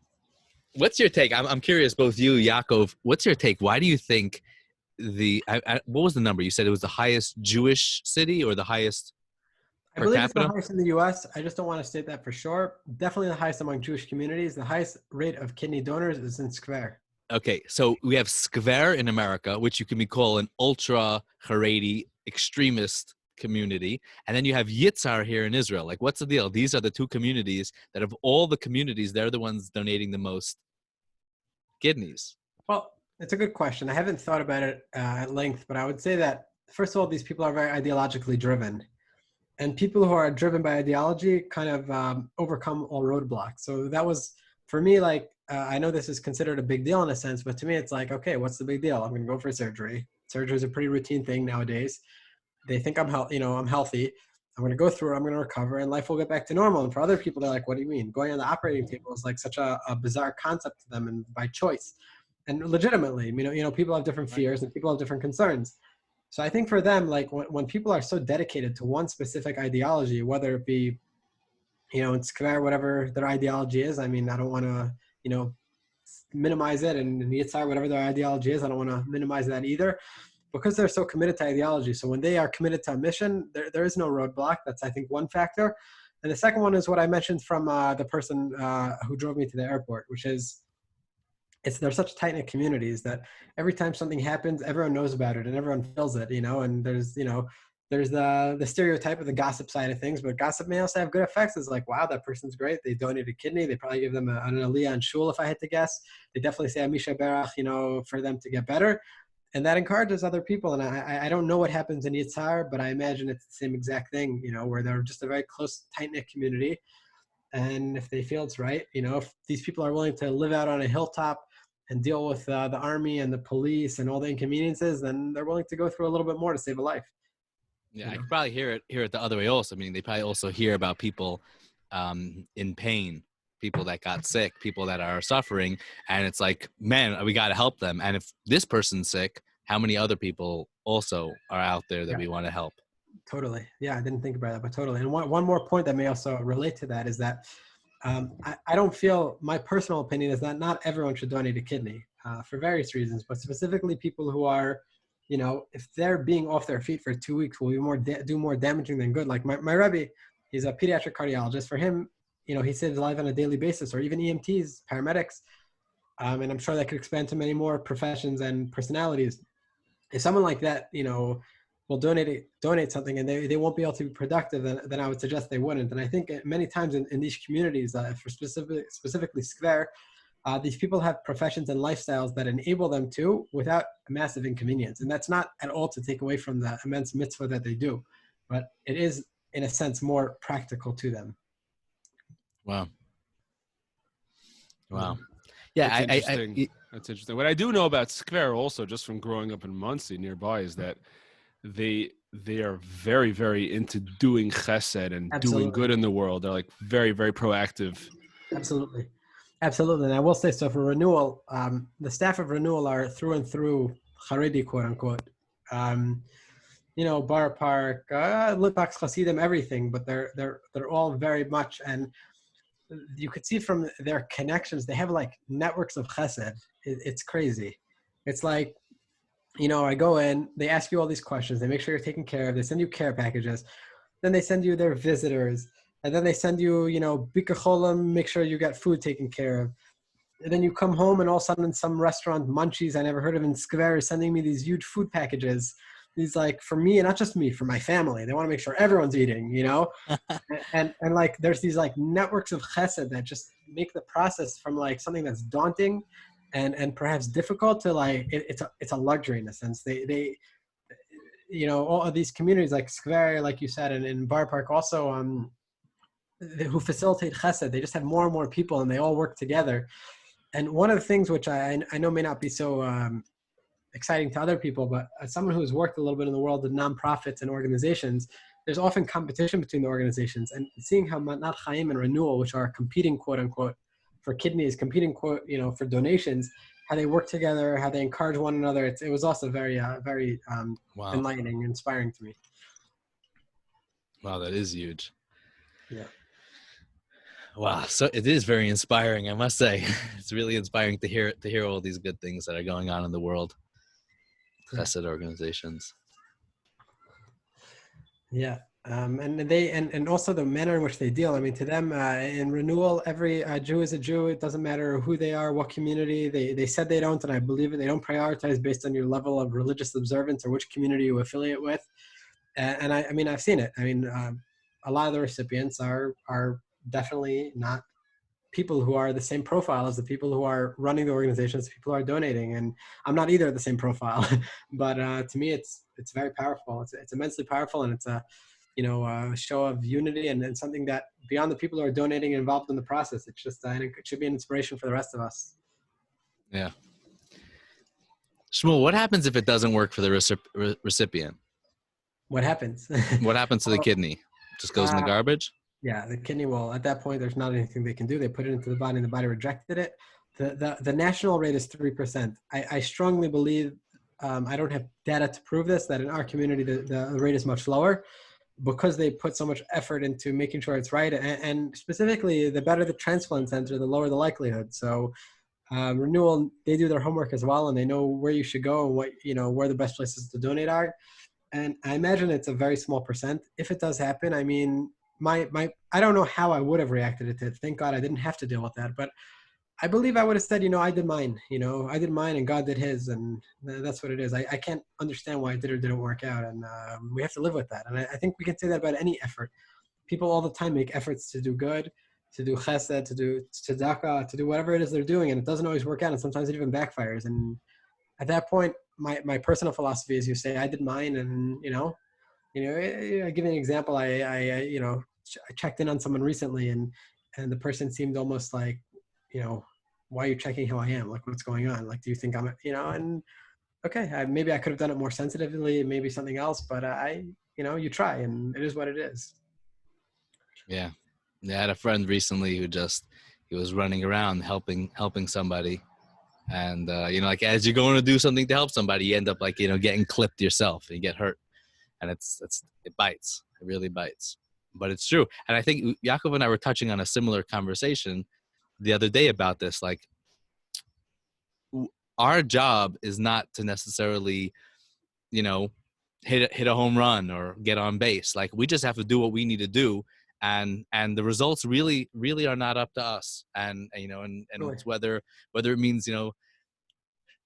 what's your take? I'm curious, both you, Yaakov, what's your take? Why do you think what was the number? You said it was the highest Jewish city or the highest I believe it's the highest in the U.S. I just don't want to state that for sure. Definitely the highest among Jewish communities. The highest rate of kidney donors is in Skver. Okay, so we have Skver in America, which you can call an ultra Haredi extremist community, and then you have Yitzhar here in Israel. Like, what's the deal? These are the two communities that, of all the communities, they're the ones donating the most kidneys. Well, it's a good question. I haven't thought about it at length, but I would say that, first of all, these people are very ideologically driven. And people who are driven by ideology kind of overcome all roadblocks. So that was, for me, I know this is considered a big deal in a sense, but to me, it's like, okay, what's the big deal? I'm going to go for surgery. Surgery is a pretty routine thing nowadays. They think I'm healthy. I'm going to go through it. I'm going to recover, and life will get back to normal. And for other people, they're like, what do you mean? Going on the operating table is like such a bizarre concept to them, and by choice. And legitimately, people have different fears and people have different concerns. So I think for them, when people are so dedicated to one specific ideology, whether it be, in Skver, whatever their ideology is, I don't want to, minimize it, and Yitzhar, whatever their ideology is, I don't want to minimize that either, because they're so committed to ideology. So when they are committed to a mission, there is no roadblock. That's, I think, one factor. And the second one is what I mentioned from the person who drove me to the airport, which is, they're such tight-knit communities that every time something happens, everyone knows about it and everyone feels it, and there's the stereotype of the gossip side of things, but gossip may also have good effects. It's like, wow, that person's great. They donated a kidney. They probably give them an aliyah in shul, if I had to guess. They definitely say Amisha Berach, for them to get better. And that encourages other people. And I don't know what happens in Yitzhar, but I imagine it's the same exact thing, where they're just a very close, tight-knit community. And if they feel it's right, if these people are willing to live out on a hilltop and deal with the army and the police and all the inconveniences, then they're willing to go through a little bit more to save a life. Yeah, I could probably hear it the other way also. They probably also hear about people in pain, people that got sick, people that are suffering, and it's like, man, we got to help them. And if this person's sick, how many other people also are out there that we want to help? Totally. Yeah, I didn't think about that, but totally. And one more point that may also relate to that is that I don't feel, my personal opinion is that not everyone should donate a kidney for various reasons, but specifically people who are, if they're being off their feet for 2 weeks, will be do more damaging than good. Like my Rebbe, he's a pediatric cardiologist. For him, he saves lives on a daily basis, or even EMTs, paramedics. And I'm sure that could expand to many more professions and personalities. If someone like that, will donate something and they won't be able to be productive, then I would suggest they wouldn't. And I think many times in these communities, for specifically Skver, these people have professions and lifestyles that enable them to without a massive inconvenience. And that's not at all to take away from the immense mitzvah that they do, but it is, in a sense, more practical to them. Wow. Yeah, that's interesting. What I do know about Skver also, just from growing up in Muncie nearby, is that they they are very, very into doing chesed and doing good in the world. They're like very, very proactive. Absolutely. Absolutely. And I will say, so for renewal, the staff of renewal are through and through Haredi, quote unquote. Bar Park, Litvax Hasidim, everything, but they're all very much, and you could see from their connections, they have like networks of chesed. It's crazy. It's like, I go in, they ask you all these questions, they make sure you're taken care of, they send you care packages, then they send you their visitors, and then they send you, Bika Cholam, make sure you got food taken care of. And then you come home and all of a sudden some restaurant, Munchies, I never heard of in Skver, is sending me these huge food packages. These like, for me, and not just me, for my family. They want to make sure everyone's eating, and like there's these like networks of chesed that just make the process from like something that's daunting and perhaps difficult to like, it's a luxury in a sense. They all of these communities like Skver, like you said, and in Bar Park also, who facilitate chesed, they just have more and more people and they all work together. And one of the things which I know may not be so exciting to other people, but as someone who has worked a little bit in the world of nonprofits and organizations, there's often competition between the organizations. And seeing how Matnat Chaim and Renewal, which are competing, quote unquote, for kidneys, competing, quote, for donations, how they work together, how they encourage one another. It was also very Wow. enlightening, inspiring to me. Wow, that is huge. Yeah. Wow, so it is very inspiring, I must say. It's really inspiring to hear all these good things that are going on in the world. Chesed organizations. Yeah. And also the manner in which they deal. I mean, to them, in Renewal, every Jew is a Jew. It doesn't matter who they are, what community. They said they don't, and I believe it. They don't prioritize based on your level of religious observance or which community you affiliate with. And I mean, I've seen it. I mean, a lot of the recipients are definitely not people who are the same profile as the people who are running the organizations, the people who are donating. And I'm not either the same profile, but to me, it's very powerful. It's immensely powerful, and it's a show of unity and something that beyond the people who are donating and involved in the process, it's just it should be an inspiration for the rest of us. Yeah. Shmuel, what happens if it doesn't work for the recipient? What happens? What happens to the kidney? Just goes in the garbage? Yeah, the kidney will, at that point, there's not anything they can do. They put it into the body and the body rejected it. The national rate is 3%. I strongly believe, I don't have data to prove this, that in our community, the rate is much lower because they put so much effort into making sure it's right. And specifically, the better the transplant center, the lower the likelihood. So Renewal, they do their homework as well, and they know where you should go and what, where the best places to donate are. And I imagine it's a very small percent. If it does happen, I mean, I don't know how I would have reacted to it. Thank God I didn't have to deal with that. But I believe I would have said, I did mine. I did mine and God did his. And that's what it is. I can't understand why it did or didn't work out. And we have to live with that. And I think we can say that about any effort. People all the time make efforts to do good, to do chesed, to do tzedakah, to do whatever it is they're doing. And it doesn't always work out. And sometimes it even backfires. And at that point, my personal philosophy is you say, I did mine. And, I'll give you an example. I checked in on someone recently and the person seemed almost like, why are you checking how I am? Like, what's going on? Like, do you think I'm, and okay, maybe I could have done it more sensitively, maybe something else, but you try and it is what it is. Yeah. I had a friend recently who he was running around helping somebody. And, like as you're going to do something to help somebody, you end up like, getting clipped yourself and you get hurt. And it bites. It really bites. But it's true. And I think Yaakov and I were touching on a similar conversation the other day about this. Like, our job is not to necessarily, hit a home run or get on base. Like, we just have to do what we need to do. And the results really, really are not up to us. And sure. It's whether it means,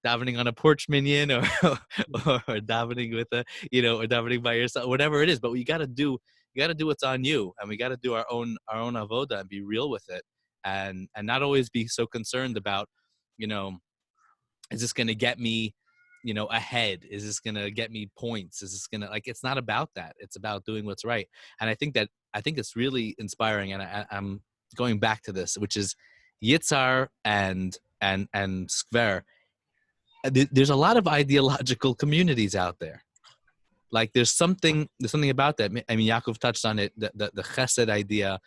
davening on a porch minyan or davening with or davening by yourself, whatever it is. But you got to do what's on you, and we got to do our own avoda and be real with it, and not always be so concerned about, is this going to get me, ahead? Is this going to get me points? Is this going to, like, it's not about that. It's about doing what's right. And I think it's really inspiring. And I'm going back to this, which is Yitzhar and Skver. There's a lot of ideological communities out there. Like there's something about that. I mean, Yaakov touched on it, the chesed idea,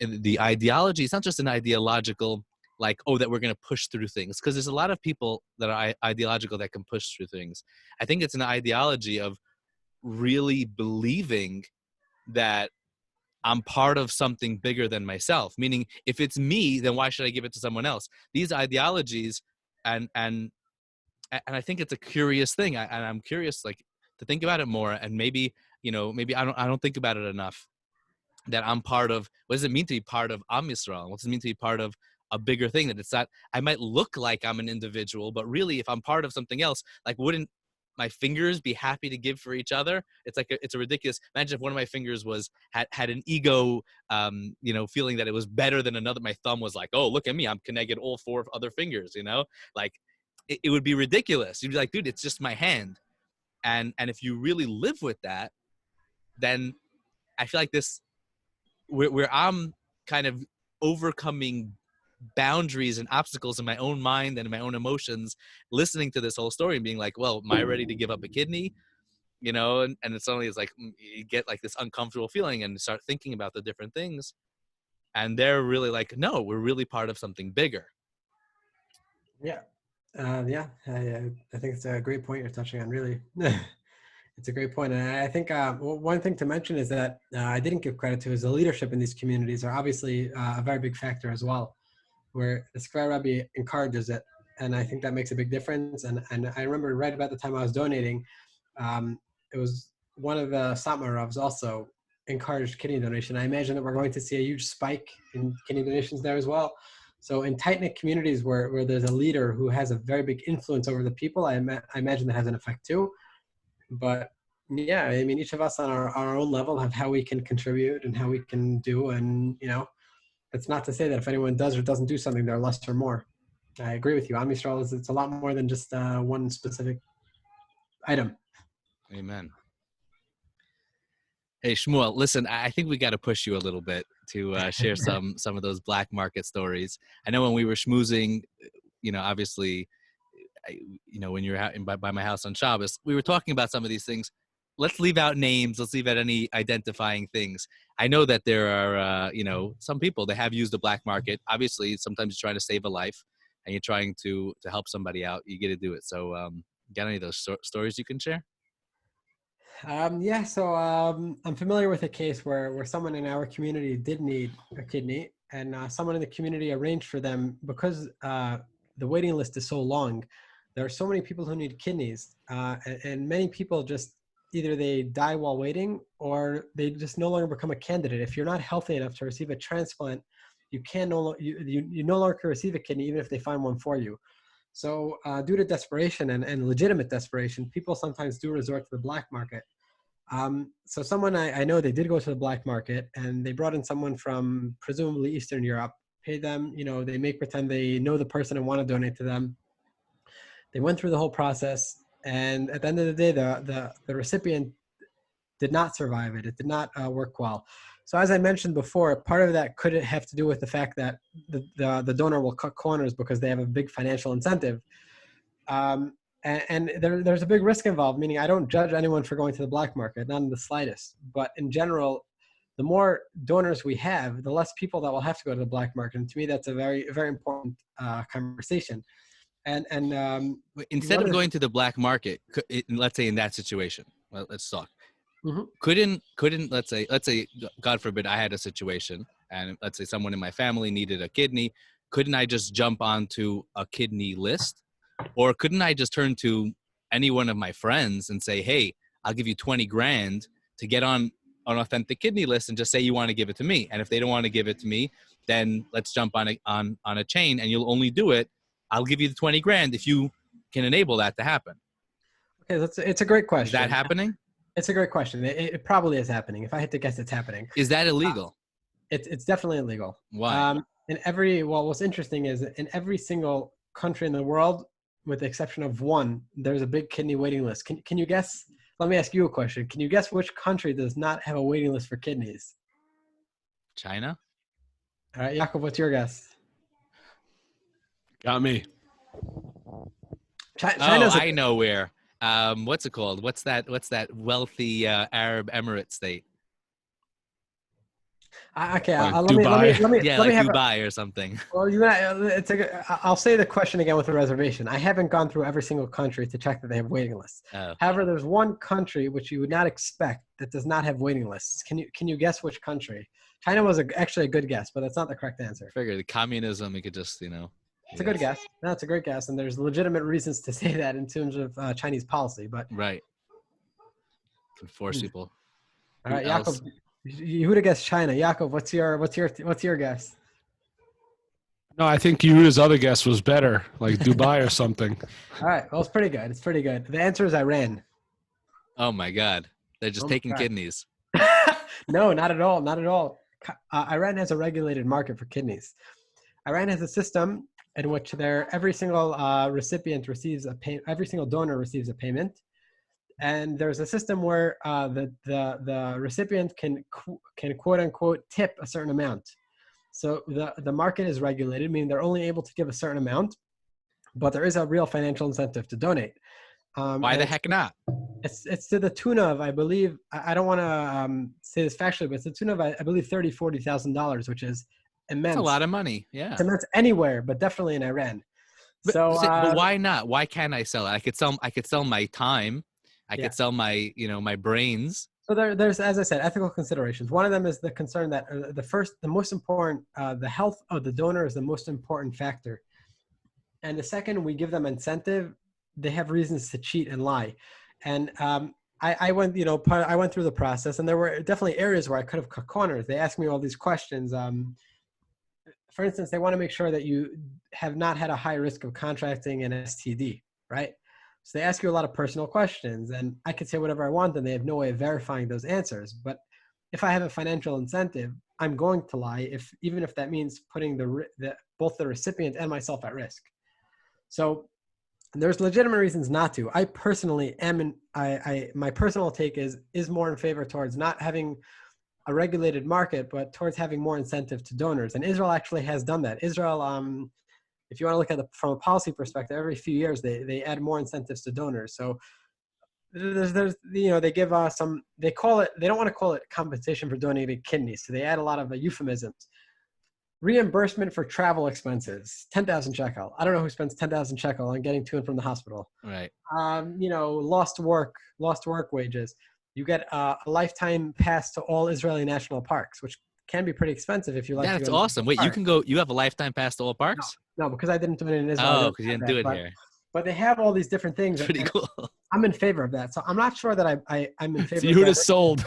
the ideology. It's not just an ideological, like, oh, that we're going to push through things. Because there's a lot of people that are ideological that can push through things. I think it's an ideology of really believing that I'm part of something bigger than myself. Meaning, if it's me, then why should I give it to someone else? These ideologies, and I think it's a curious thing. And I'm curious, like, to think about it more. And maybe, maybe I don't think about it enough, that I'm part of. What does it mean to be part of Am Yisrael? What does it mean to be part of a bigger thing? That it's not, I might look like I'm an individual, but really, if I'm part of something else, like, wouldn't my fingers be happy to give for each other? It's like it's a ridiculous. Imagine if one of my fingers had an ego, feeling that it was better than another. My thumb was like, oh, look at me, I'm connected all four other fingers. Like it would be ridiculous. You'd be like, dude, it's just my hand. And if you really live with that, then I feel like this, where I'm kind of overcoming boundaries and obstacles in my own mind and in my own emotions, listening to this whole story and being like, well, am I ready to give up a kidney? And it's suddenly it's like you get like this uncomfortable feeling and start thinking about the different things. And they're really like, no, we're really part of something bigger. Yeah. I think it's a great point you're touching on, really. It's a great point. And I think one thing to mention is that I didn't give credit to is the leadership in these communities are obviously a very big factor as well, where the Square Rebbe encourages it. And I think that makes a big difference. And I remember right about the time I was donating, it was one of the Satmarovs also encouraged kidney donation. I imagine that we're going to see a huge spike in kidney donations there as well. So in tight-knit communities where there's a leader who has a very big influence over the people, I imagine that has an effect too. But yeah, I mean, each of us on our own level have how we can contribute and how we can do. And, it's not to say that if anyone does or doesn't do something, they're less or more. I agree with you. Am Yisrael it's a lot more than just one specific item. Amen. Hey, Shmuel, listen, I think we got to push you a little bit to share some of those black market stories. I know when we were schmoozing, obviously, when you're out by my house on Shabbos, we were talking about some of these things. Let's leave out names. Let's leave out any identifying things. I know that there are, some people that have used the black market. Obviously, sometimes you're trying to save a life and you're trying to help somebody out. You get to do it. So got any of those stories you can share? So I'm familiar with a case where someone in our community did need a kidney, and someone in the community arranged for them because the waiting list is so long. There are so many people who need kidneys, and many people just either they die while waiting or they just no longer become a candidate. If you're not healthy enough to receive a transplant, you no longer can receive a kidney even if they find one for you. So due to desperation and legitimate desperation, people sometimes do resort to the black market. So someone I know, they did go to the black market and they brought in someone from presumably Eastern Europe, paid them, they make pretend they know the person and want to donate to them. They went through the whole process. And at the end of the day, the recipient did not survive it. It did not work well. So as I mentioned before, part of that could have to do with the fact that the donor will cut corners because they have a big financial incentive. And there's a big risk involved, meaning I don't judge anyone for going to the black market, not in the slightest. But in general, the more donors we have, the less people that will have to go to the black market. And to me, that's a very, very important conversation. And instead of going to the black market, let's say in that situation, well, let's talk. Mm-hmm. Couldn't let's say God forbid I had a situation and let's say someone in my family needed a kidney. Couldn't I just jump onto a kidney list? Or couldn't I just turn to any one of my friends and say, hey, I'll give you 20 grand to get on an authentic kidney list and just say you want to give it to me. And if they don't want to give it to me, then let's jump on a chain and you'll only do it. I'll give you the 20 grand if you can enable that to happen. Okay, it's a great question. Is that happening? It's a great question. It probably is happening. If I had to guess, it's happening. Is that illegal? It's definitely illegal. Why? What's interesting is in every single country in the world, with the exception of one, there's a big kidney waiting list. Can you guess? Let me ask you a question. Can you guess which country does not have a waiting list for kidneys? China? All right, Yaakov, what's your guess? Got me. China's I know where. what's it called? What's that wealthy Arab Emirate state? Okay, Dubai. Yeah, let me like have Dubai or something. well, I'll say the question again with a reservation. I haven't gone through every single country to check that they have waiting lists. Oh. However, there's one country which you would not expect that does not have waiting lists. Can you guess which country? China was actually a good guess, but that's not the correct answer. Figure the communism, you could just, It's a good guess. No, it's a great guess, and there's legitimate reasons to say that in terms of Chinese policy. But right. Can force people. all right, Yaakov, you would have guessed China. Yaakov, what's your guess? No, I think Yehuda's other guess was better, like Dubai or something. All right, well, it's pretty good. It's pretty good. The answer is Iran. Oh my God, they're just taking kidneys. No, not at all. Not at all. Iran has a regulated market for kidneys. Iran has a system in which every single recipient receives every single donor receives a payment, and there's a system where the recipient can quote unquote tip a certain amount. So the market is regulated, meaning they're only able to give a certain amount, but there is a real financial incentive to donate. Why the heck not? It's to the tune of, I believe, I don't want to say this factually, but it's the tune of, I believe, $40,000, which is immense. That's a lot of money. Yeah. It's immense anywhere, but definitely in Iran. But why not? Why can't I sell it? I could sell my time. I could sell my, my brains. So there's, as I said, ethical considerations. One of them is the concern that the most important, the health of the donor is the most important factor. And the second, we give them incentive, they have reasons to cheat and lie. And I went, I went through the process, and there were definitely areas where I could have cut corners. They asked me all these questions. For instance, they want to make sure that you have not had a high risk of contracting an STD, right? So they ask you a lot of personal questions, and I could say whatever I want, and they have no way of verifying those answers. But if I have a financial incentive, I'm going to lie, even if that means putting both the recipient and myself at risk. So there's legitimate reasons not to. I personally my personal take is more in favor towards not having a regulated market, but towards having more incentive to donors. And Israel actually has done that. Israel, if you want to look at it from a policy perspective, every few years they add more incentives to donors. So there's they give they don't want to call it compensation for donating kidneys. So they add a lot of euphemisms. Reimbursement for travel expenses, 10,000 shekel. I don't know who spends 10,000 shekel on getting to and from the hospital. Right. Lost work wages. You get a lifetime pass to all Israeli national parks, which can be pretty expensive if you like. That's awesome. Wait, you have a lifetime pass to all parks? No, because I didn't do it in Israel. Oh, because you didn't do it here. But they have all these different things. It's pretty cool. I'm in favor of that. So I'm not sure that I'm in favor so you would have sold.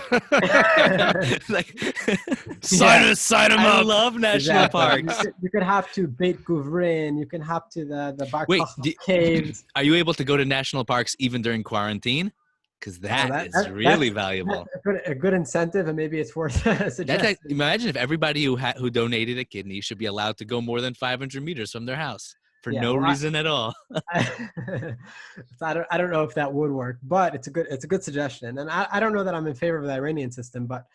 Sign them up. I love national parks. You could hop to Beit Guvrin. You can hop to the Bar caves. Are you able to go to national parks even during quarantine? Because that's really valuable. That's a good incentive, and maybe it's worth a suggestion. Imagine if everybody who donated a kidney should be allowed to go more than 500 meters from their house for no reason at all. I don't know if that would work, but it's a good suggestion. And I don't know that I'm in favor of the Iranian system, but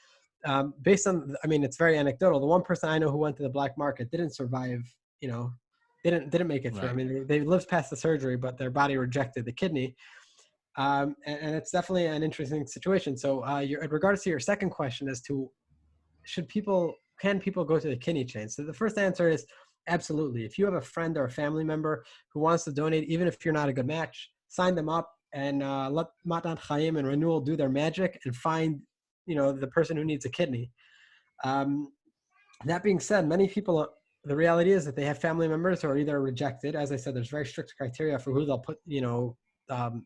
based on, it's very anecdotal. The one person I know who went to the black market didn't survive. Didn't make it through. Right. They lived past the surgery, but their body rejected the kidney. And it's definitely an interesting situation. So in regards to your second question as to can people go to the kidney chain? So the first answer is absolutely. If you have a friend or a family member who wants to donate, even if you're not a good match, sign them up and let Matan Chaim and Renewal do their magic and find the person who needs a kidney. That being said, many people, the reality is that they have family members who are either rejected. As I said, there's very strict criteria for who they'll put,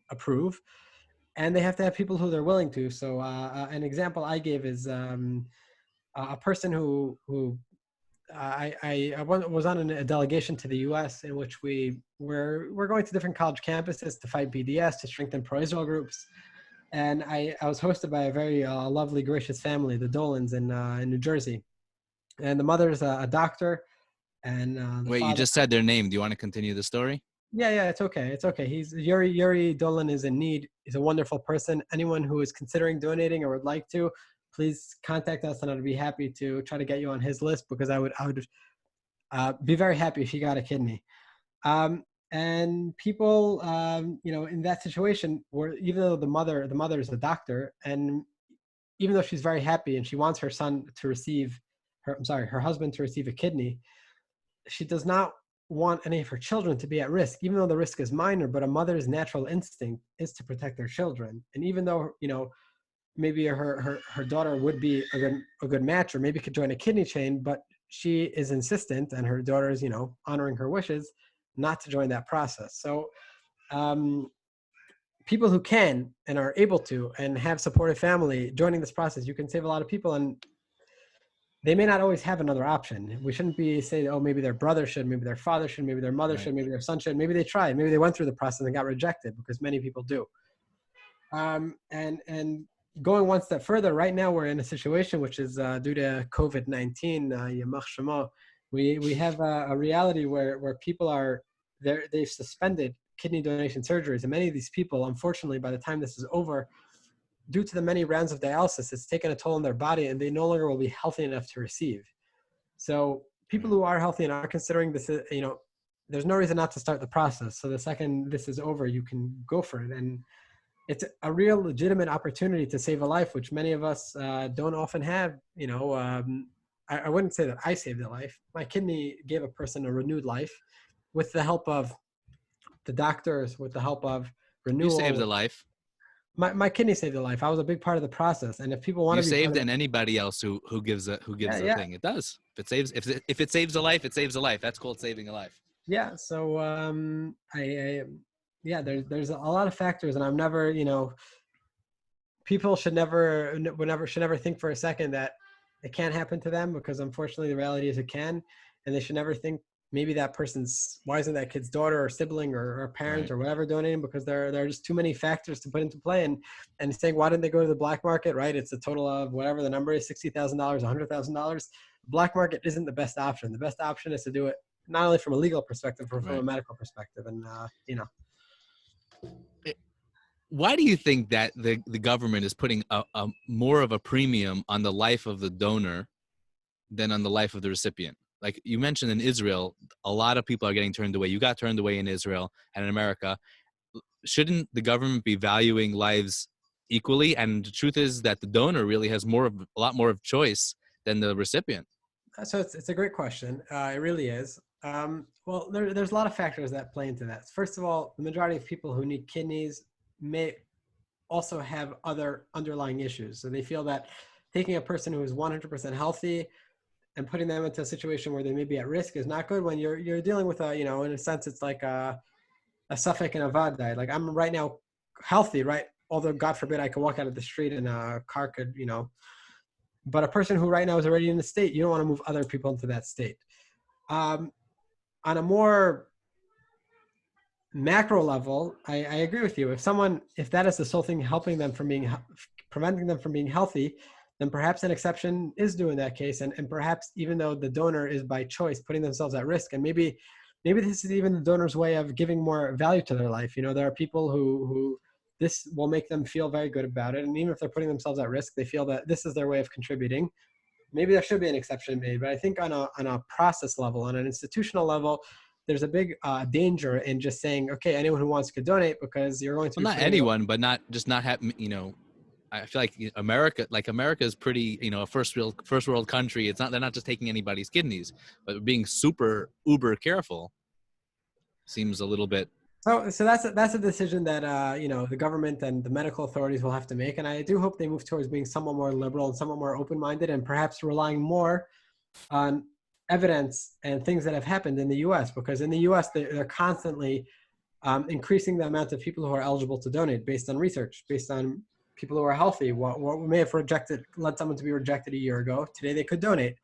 approve, and they have to have people who they're willing to. So an example I gave is a person who I was on a delegation to the U.S. in which we're going to different college campuses to fight BDS, to strengthen pro-Israel groups, and I was hosted by a very lovely, gracious family, the Dolans in New Jersey, and the mother's a doctor. And wait, you just said their name. Do you want to continue the story? Yeah, it's okay. It's okay. He's Yuri Dolan is in need. He's a wonderful person. Anyone who is considering donating or would like to, please contact us, and I'd be happy to try to get you on his list, because I would be very happy if he got a kidney. And people, in that situation, where even though the mother is a doctor, and even though she's very happy and she wants her son to receive her husband to receive a kidney, she does not want any of her children to be at risk, even though the risk is minor. But a mother's natural instinct is to protect their children. And even though, maybe her daughter would be a good match, or maybe could join a kidney chain, but she is insistent, and her daughter is, honoring her wishes not to join that process. So people who can and are able to and have supportive family joining this process, you can save a lot of people. And they may not always have another option. We shouldn't be saying, oh, maybe their brother should, maybe their father should, maybe their mother should, maybe their son should. Maybe they tried, maybe they went through the process and got rejected, because many people do. And going one step further, right now we're in a situation which is due to COVID-19, we have a reality where people they've suspended kidney donation surgeries. And many of these people, unfortunately, by the time this is over, due to the many rounds of dialysis, it's taken a toll on their body, and they no longer will be healthy enough to receive. So people who are healthy and are considering this, there's no reason not to start the process. So the second this is over, you can go for it. And it's a real legitimate opportunity to save a life, which many of us don't often have. I wouldn't say that I saved a life. My kidney gave a person a renewed life with the help of the doctors, with the help of renewal. You saved a life. My kidney saved a life. I was a big part of the process. And if people want to be saved, and anybody else who gives a thing, it does. If it saves a life, it saves a life. That's called saving a life. Yeah. So there's a lot of factors, and I'm never, people should never think for a second that it can't happen to them, because unfortunately the reality is it can. And they should never think maybe why isn't that kid's daughter or sibling or parent or whatever donating, because there are just too many factors to put into play. And saying, why didn't they go to the black market, right? It's a total of whatever the number is, $60,000, $100,000. Black market isn't the best option. The best option is to do it not only from a legal perspective, but from a medical perspective. And, Why do you think that the government is putting a more of a premium on the life of the donor than on the life of the recipient? Like you mentioned, in Israel, a lot of people are getting turned away. You got turned away in Israel and in America. Shouldn't the government be valuing lives equally? And the truth is that the donor really has a lot more of choice than the recipient. So it's a great question. It really is. Well, there's a lot of factors that play into that. First of all, the majority of people who need kidneys may also have other underlying issues. So they feel that taking a person who is 100% healthy and putting them into a situation where they may be at risk is not good, when you're dealing with in a sense, it's like a suffix and a vadai. Like, I'm right now healthy, right? Although God forbid I could walk out of the street and a car could, but a person who right now is already in the state, you don't want to move other people into that state. On a more macro level, I agree with you. If that is the sole thing preventing them from being healthy, then perhaps an exception is due in that case. And perhaps even though the donor is by choice putting themselves at risk, and maybe this is even the donor's way of giving more value to their life. There are people who this will make them feel very good about it. And even if they're putting themselves at risk, they feel that this is their way of contributing. Maybe there should be an exception made. But I think on a process level, on an institutional level, there's a big danger in just saying, okay, anyone who wants to donate, because you're going to. Well, not anyone, but not have, I feel like America is pretty, a first world country. They're not just taking anybody's kidneys, but being super uber careful seems a little bit. So that's a decision that the government and the medical authorities will have to make, and I do hope they move towards being somewhat more liberal and somewhat more open-minded, and perhaps relying more on evidence and things that have happened in the U.S. Because in the U.S. they're constantly increasing the amount of people who are eligible to donate based on research, based on people who are healthy. What may have led someone to be rejected a year ago, today they could donate.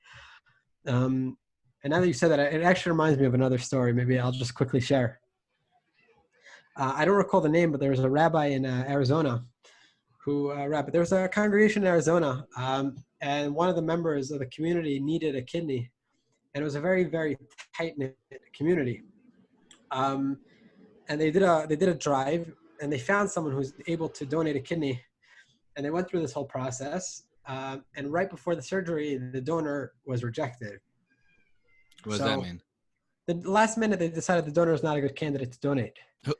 And now that you said that, it actually reminds me of another story. Maybe I'll just quickly share. I don't recall the name, but there was a rabbi in Arizona there was a congregation in Arizona, and one of the members of the community needed a kidney, and it was a very, very tight-knit community. And they did a drive, and they found someone who's able to donate a kidney, and they went through this whole process. And right before the surgery, the donor was rejected. What does that mean? The last minute, they decided the donor is not a good candidate to donate.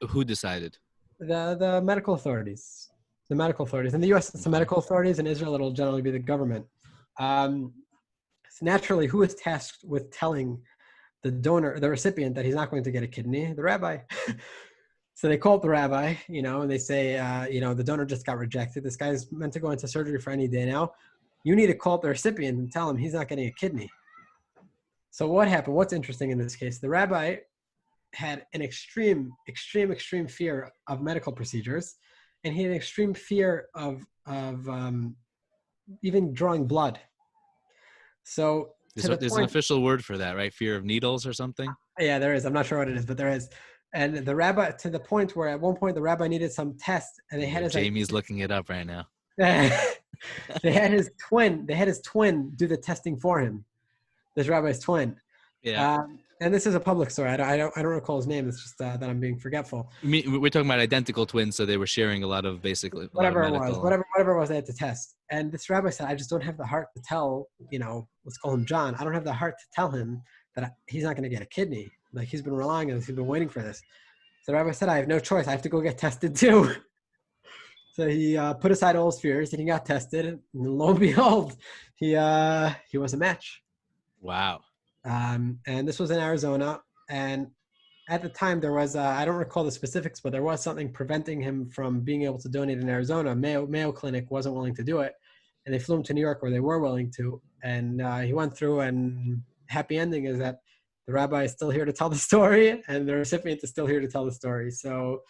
Who decided? The medical authorities. The medical authorities. In the U.S., it's the medical authorities. In Israel, it'll generally be the government. So naturally, who is tasked with telling the donor, the recipient, that he's not going to get a kidney? The rabbi. So they call up the rabbi, and they say, the donor just got rejected. This guy's meant to go into surgery for any day now. You need to call up the recipient and tell him he's not getting a kidney. So what happened? What's interesting in this case? The rabbi had an extreme fear of medical procedures, and he had an extreme fear of even drawing blood. So there's an official word for that, right? Fear of needles or something? Yeah, there is. I'm not sure what it is, but there is. And the rabbi, to the point where at one point the rabbi needed some tests, and they had Jamie's looking it up right now. They had his twin do the testing for him. This rabbi's twin. Yeah. And this is a public story. I don't recall his name. It's just that I'm being forgetful. We're talking about identical twins, so they were sharing a lot of basically whatever it was they had to test. And this rabbi said, I just don't have the heart to tell, let's call him John. I don't have the heart to tell him that he's not going to get a kidney. Like, he's been relying on this. He's been waiting for this. So the rabbi said, I have no choice. I have to go get tested too. So he put aside all his fears and he got tested. And lo and behold, he was a match. Wow. And this was in Arizona. And at the time there was, I don't recall the specifics, but there was something preventing him from being able to donate in Arizona. Mayo Clinic wasn't willing to do it. And they flew him to New York where they were willing to. And he went through, and happy ending is that the rabbi is still here to tell the story, and the recipient is still here to tell the story. So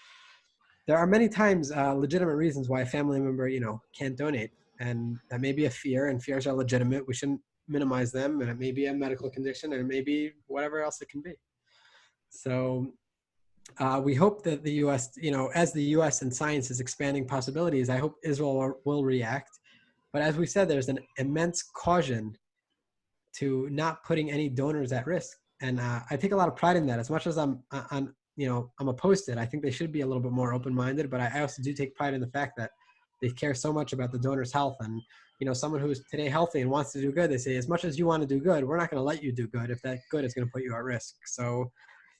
there are many times legitimate reasons why a family member, can't donate. And that may be a fear, and fears are legitimate. We shouldn't minimize them. And it may be a medical condition, and it may be whatever else it can be. So we hope that the U.S., as the U.S. and science is expanding possibilities, I hope Israel will react. But as we said, there's an immense caution to not putting any donors at risk. And I take a lot of pride in that. As much as I'm opposed to it, I think they should be a little bit more open-minded. But I also do take pride in the fact that they care so much about the donor's health. And, someone who's today healthy and wants to do good, they say, as much as you want to do good, we're not going to let you do good if that good is going to put you at risk. So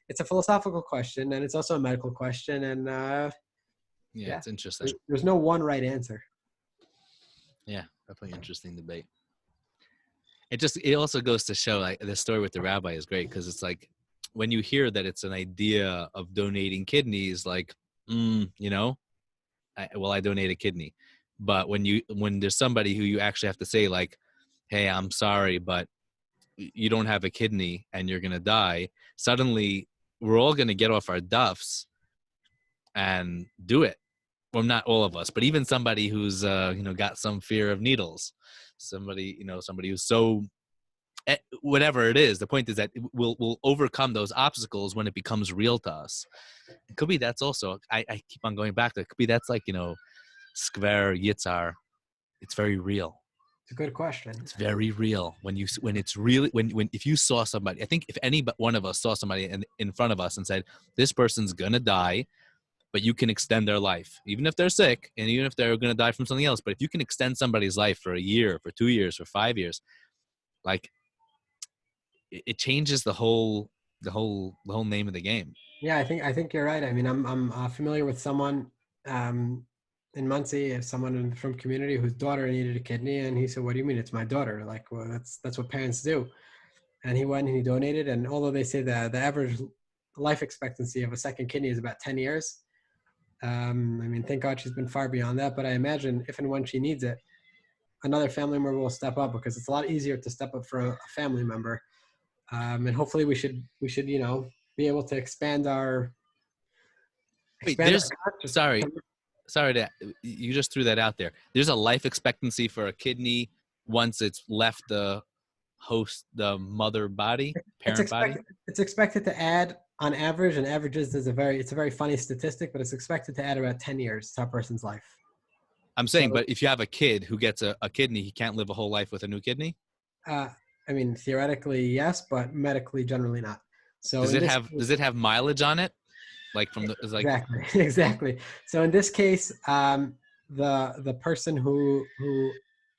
it's a philosophical question, and it's also a medical question. And it's interesting. There's no one right answer. Yeah, definitely interesting debate. It also goes to show, like, the story with the rabbi is great, because it's like when you hear that it's an idea of donating kidneys, like, I donate a kidney. But when there's somebody who you actually have to say, like, hey, I'm sorry, but you don't have a kidney and you're going to die, suddenly we're all going to get off our duffs and do it. Well, not all of us, but even somebody who's, got some fear of needles, somebody who's so, whatever it is, the point is that we'll overcome those obstacles when it becomes real to us. It could be that's also, I keep on going back to it. Could be that's like, Skver Yitzhar. It's very real. It's a good question. It's very real. When if you saw somebody, I think if any one of us saw somebody in front of us and said, this person's going to die, but you can extend their life, even if they're sick and even if they're going to die from something else. But if you can extend somebody's life for a year, for 2 years, for 5 years, like, it changes the whole name of the game. Yeah, I think you're right. I mean, I'm familiar with someone in Muncie, someone from community whose daughter needed a kidney, and he said, "What do you mean? It's my daughter." Like, well, that's what parents do. And he went and he donated. And although they say that the average life expectancy of a second kidney is about 10 years, thank God she's been far beyond that. But I imagine if and when she needs it, another family member will step up, because it's a lot easier to step up for a family member. And hopefully we should be able to expand our. Sorry that you just threw that out there. There's a life expectancy for a kidney once it's left the mother body, body. It's expected to add, on average, and averages is it's a very funny statistic, but it's expected to add about 10 years to a person's life. I'm saying, but if you have a kid who gets a kidney, he can't live a whole life with a new kidney? Theoretically, yes, but medically, generally not. So does it have mileage on it? Like Exactly. So in this case, the person who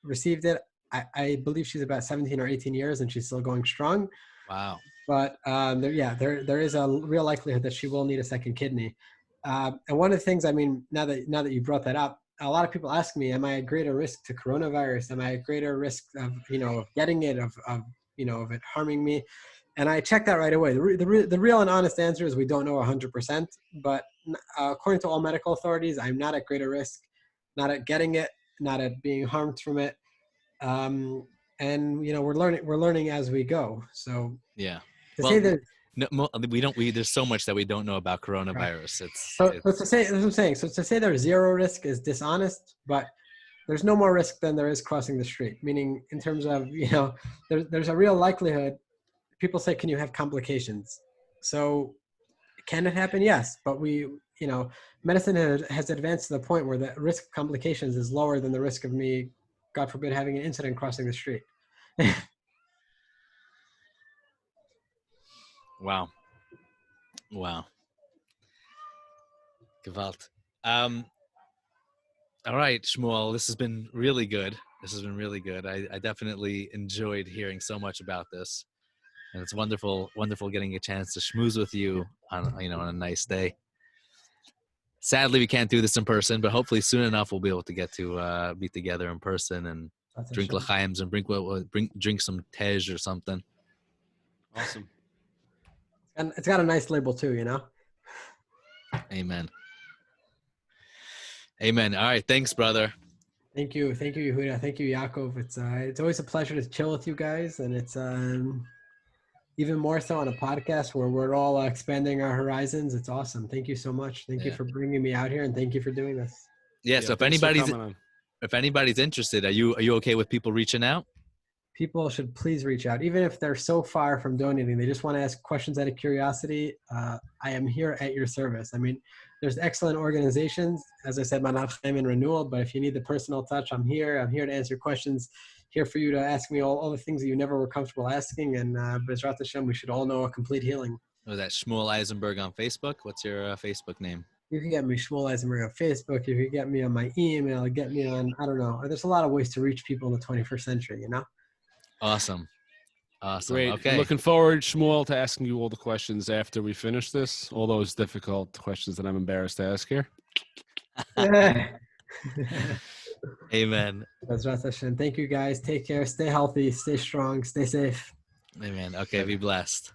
received it, I believe she's about 17 or 18 years, and she's still going strong. Wow. but there is a real likelihood that she will need a second kidney. And one of the things, I mean, now that you brought that up, a lot of people ask me, am I at greater risk to coronavirus? Am I at greater risk of, of getting it, of it harming me? And I check that right away. The real and honest answer is we don't know 100%, but according to all medical authorities, I'm not at greater risk, not at getting it, not at being harmed from it. And we're learning as we go. So yeah. say that there's so much that we don't know about coronavirus. Right. That's what I'm saying. So to say there's zero risk is dishonest, but there's no more risk than there is crossing the street. Meaning, in terms of there's a real likelihood. People say, can you have complications? So can it happen? Yes, but medicine has advanced to the point where the risk of complications is lower than the risk of me, God forbid, having an incident crossing the street. Wow. Gewalt. All right, Shmuel, this has been really good. I definitely enjoyed hearing so much about this. And it's wonderful getting a chance to schmooze with you on a nice day. Sadly, we can't do this in person, but hopefully soon enough we'll be able to get to be together in person and drink l'chaims and drink some tej or something. Awesome. And it's got a nice label too, Amen. All right, thanks, brother. Thank you, Yehuda. Thank you, Yaakov. It's always a pleasure to chill with you guys, and it's even more so on a podcast where we're all expanding our horizons. It's awesome. Thank you so much. Thank you for bringing me out here, and thank you for doing this. Yeah. So if anybody's interested, are you okay with people reaching out? People should please reach out, even if they're so far from donating. They just want to ask questions out of curiosity. I am here at your service. I mean, there's excellent organizations, as I said, Manat Chaim and Renewal. But if you need the personal touch, I'm here. I'm here to answer questions. Here for you to ask me all the things that you never were comfortable asking. And B'ezrat Hashem, we should all know a complete healing. Was that Shmuel Eisenberg on Facebook? What's your Facebook name? You can get me Shmuel Eisenberg on Facebook. You can get me on my email. Get me on, I don't know. There's a lot of ways to reach people in the 21st century, Awesome. Great. Okay. I'm looking forward, Shmuel, to asking you all the questions after we finish this. All those difficult questions that I'm embarrassed to ask here. Amen. That's right. Thank you, guys. Take care. Stay healthy. Stay strong. Stay safe. Amen. Okay. Be blessed.